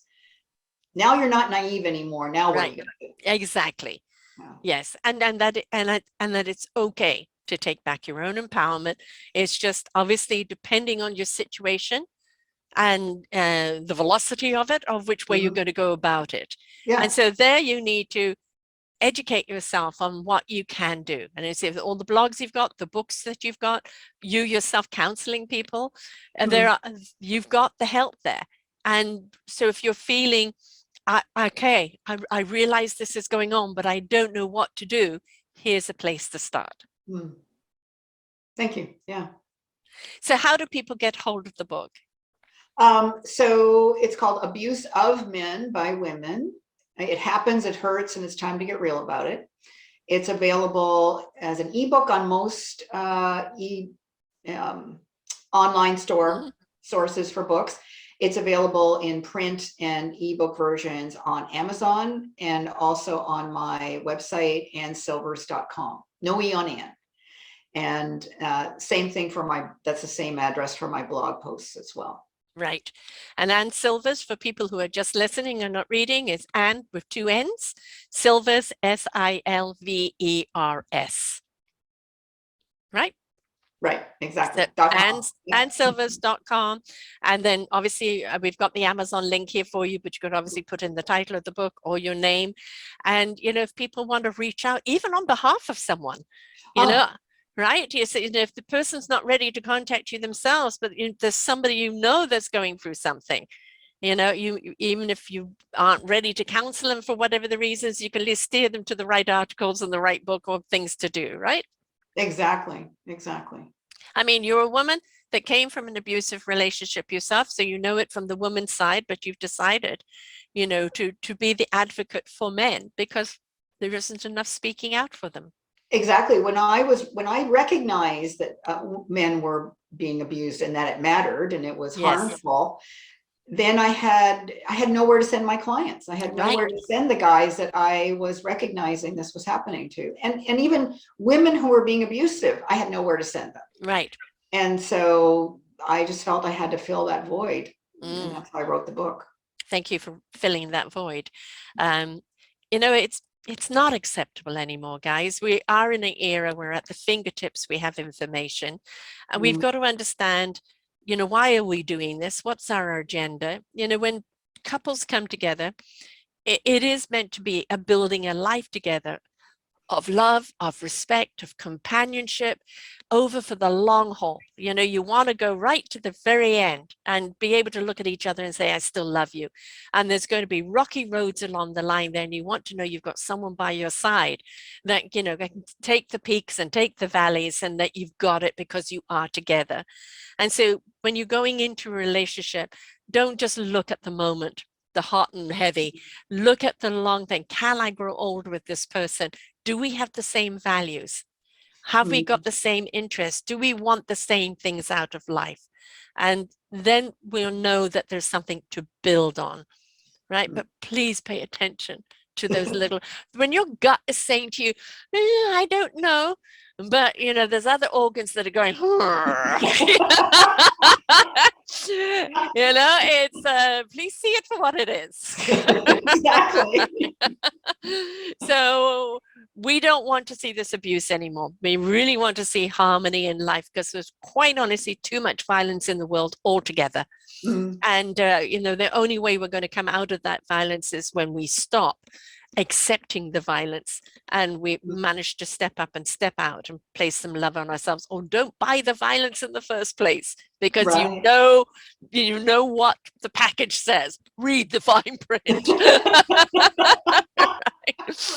Now you're not naive anymore. Now what are right, you going to do? exactly. Yeah. Yes, and that it's okay to take back your own empowerment. It's just obviously depending on your situation and the velocity of it, of which way you're Mhm. going to go about it. And Yeah. so there you need to educate yourself on what you can do. And it's all the blogs you've got, the books that you've got, you yourself counseling people, Mhm. you've got the help there. And so if you're feeling, okay, I realize this is going on, but I don't know what to do, here's a place to start. Mm. Thank you. Yeah. So how do people get hold of the book? So it's called Abuse of Men by Women. It happens, it hurts, and it's time to get real about it. It's available as an ebook on most um, online Mhm. store sources for books. It's available in print and ebook versions on Amazon and also on my website, annsilvers.com. No E on Ann. And same thing that's the same address for my blog posts as well. Right. And Ann Silvers, for people who are just listening and not reading, is Ann with two N's, Silvers, Silvers. Right? Right, So exactly. .com. Yeah. AnnSilvers.com. And then obviously we've got the Amazon link here for you, but you could obviously put in the title of the book or your name. And, if people want to reach out, even on behalf of someone, you know, Oh, right? You say, if the person's not ready to contact you themselves, but there's somebody that's going through something, even if you aren't ready to counsel them for whatever the reasons, you can at least steer them to the right articles and the right book or things to do, right? exactly. Exactly. I mean, you're a woman, that came from an abusive relationship yourself, so you know it from the woman's side, but you've decided, to be the advocate for men because there isn't enough speaking out for them. Exactly. When I recognized that men were being abused and that it mattered and it was Yes. harmful, then I had nowhere to send my clients. I had nowhere Right. to send the guys that I was recognizing this was happening to. And even women who were being abusive, I had nowhere to send them. Right. And so I just felt I had to fill that void. And Mm. that's why I wrote the book. Thank you for filling that void. It's not acceptable anymore, guys. We are in an era where at the fingertips we have information, and we've got to understand, why are we doing this? What's our agenda? When couples come together, it is meant to be a building a life together of love, of respect, of companionship, over for the long haul. You want to go right to the very end and be able to look at each other and say, I still love you. And there's going to be rocky roads along the line there, and you want to know you've got someone by your side that, can take the peaks and take the valleys, and that you've got it because you are together. And so when you're going into a relationship, don't just look at the moment, the hot and heavy. Look at the long thing. Can I grow old with this person? Do we have the same values? Have we got the same interests? Do we want the same things out of life? And then we'll know that there's something to build on, right? But please pay attention to those little, when your gut is saying to you, I don't know, but there's other organs that are going, it's please see it for what it is. Exactly. So we don't want to see this abuse anymore. We really want to see harmony in life, because there's quite honestly too much violence in the world altogether. And the only way we're going to come out of that violence is when we stop accepting the violence and we manage to step up and step out and place some love on ourselves, or don't buy the violence in the first place, because Right. you know what the package says. Read the fine print.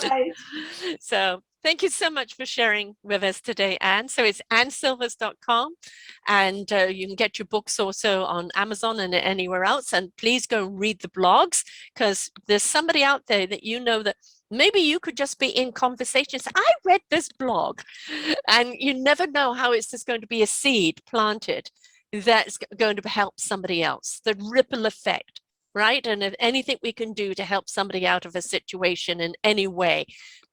Right. So thank you so much for sharing with us today, Anne. So it's annesilvers.com, and you can get your books also on Amazon and anywhere else. And please go and read the blogs, because there's somebody out there that that maybe you could just be in conversations. I read this blog, and you never know how it's just going to be a seed planted that's going to help somebody else. The ripple effect. Right. And if anything we can do to help somebody out of a situation in any way,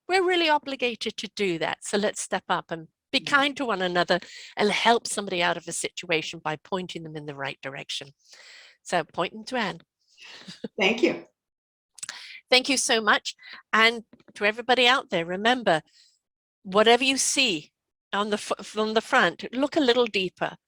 we're really obligated to do that. So let's step up and be kind to one another and help somebody out of a situation by pointing them in the right direction. So pointing to Anne. Thank you. Thank you so much. And to everybody out there, remember, whatever you see from the front, look a little deeper.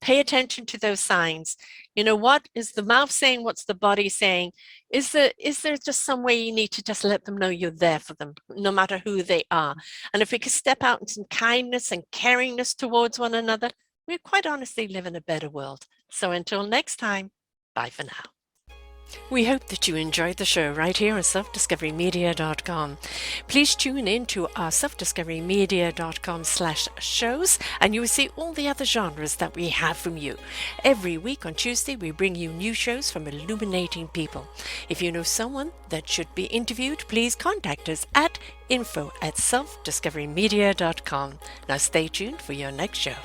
Pay attention to those signs. What is the mouth saying? What's the body saying? Is there just some way you need to just let them know you're there for them, no matter who they are? And if we could step out in some kindness and caringness towards one another, we quite honestly live in a better world. So until next time, bye for now. We hope that you enjoyed the show right here on selfdiscoverymedia.com. Please tune in to our selfdiscoverymedia.com/shows, and you will see all the other genres that we have from you. Every week on Tuesday, we bring you new shows from illuminating people. If you know someone that should be interviewed, please contact us at info@selfdiscoverymedia.com. Now stay tuned for your next show.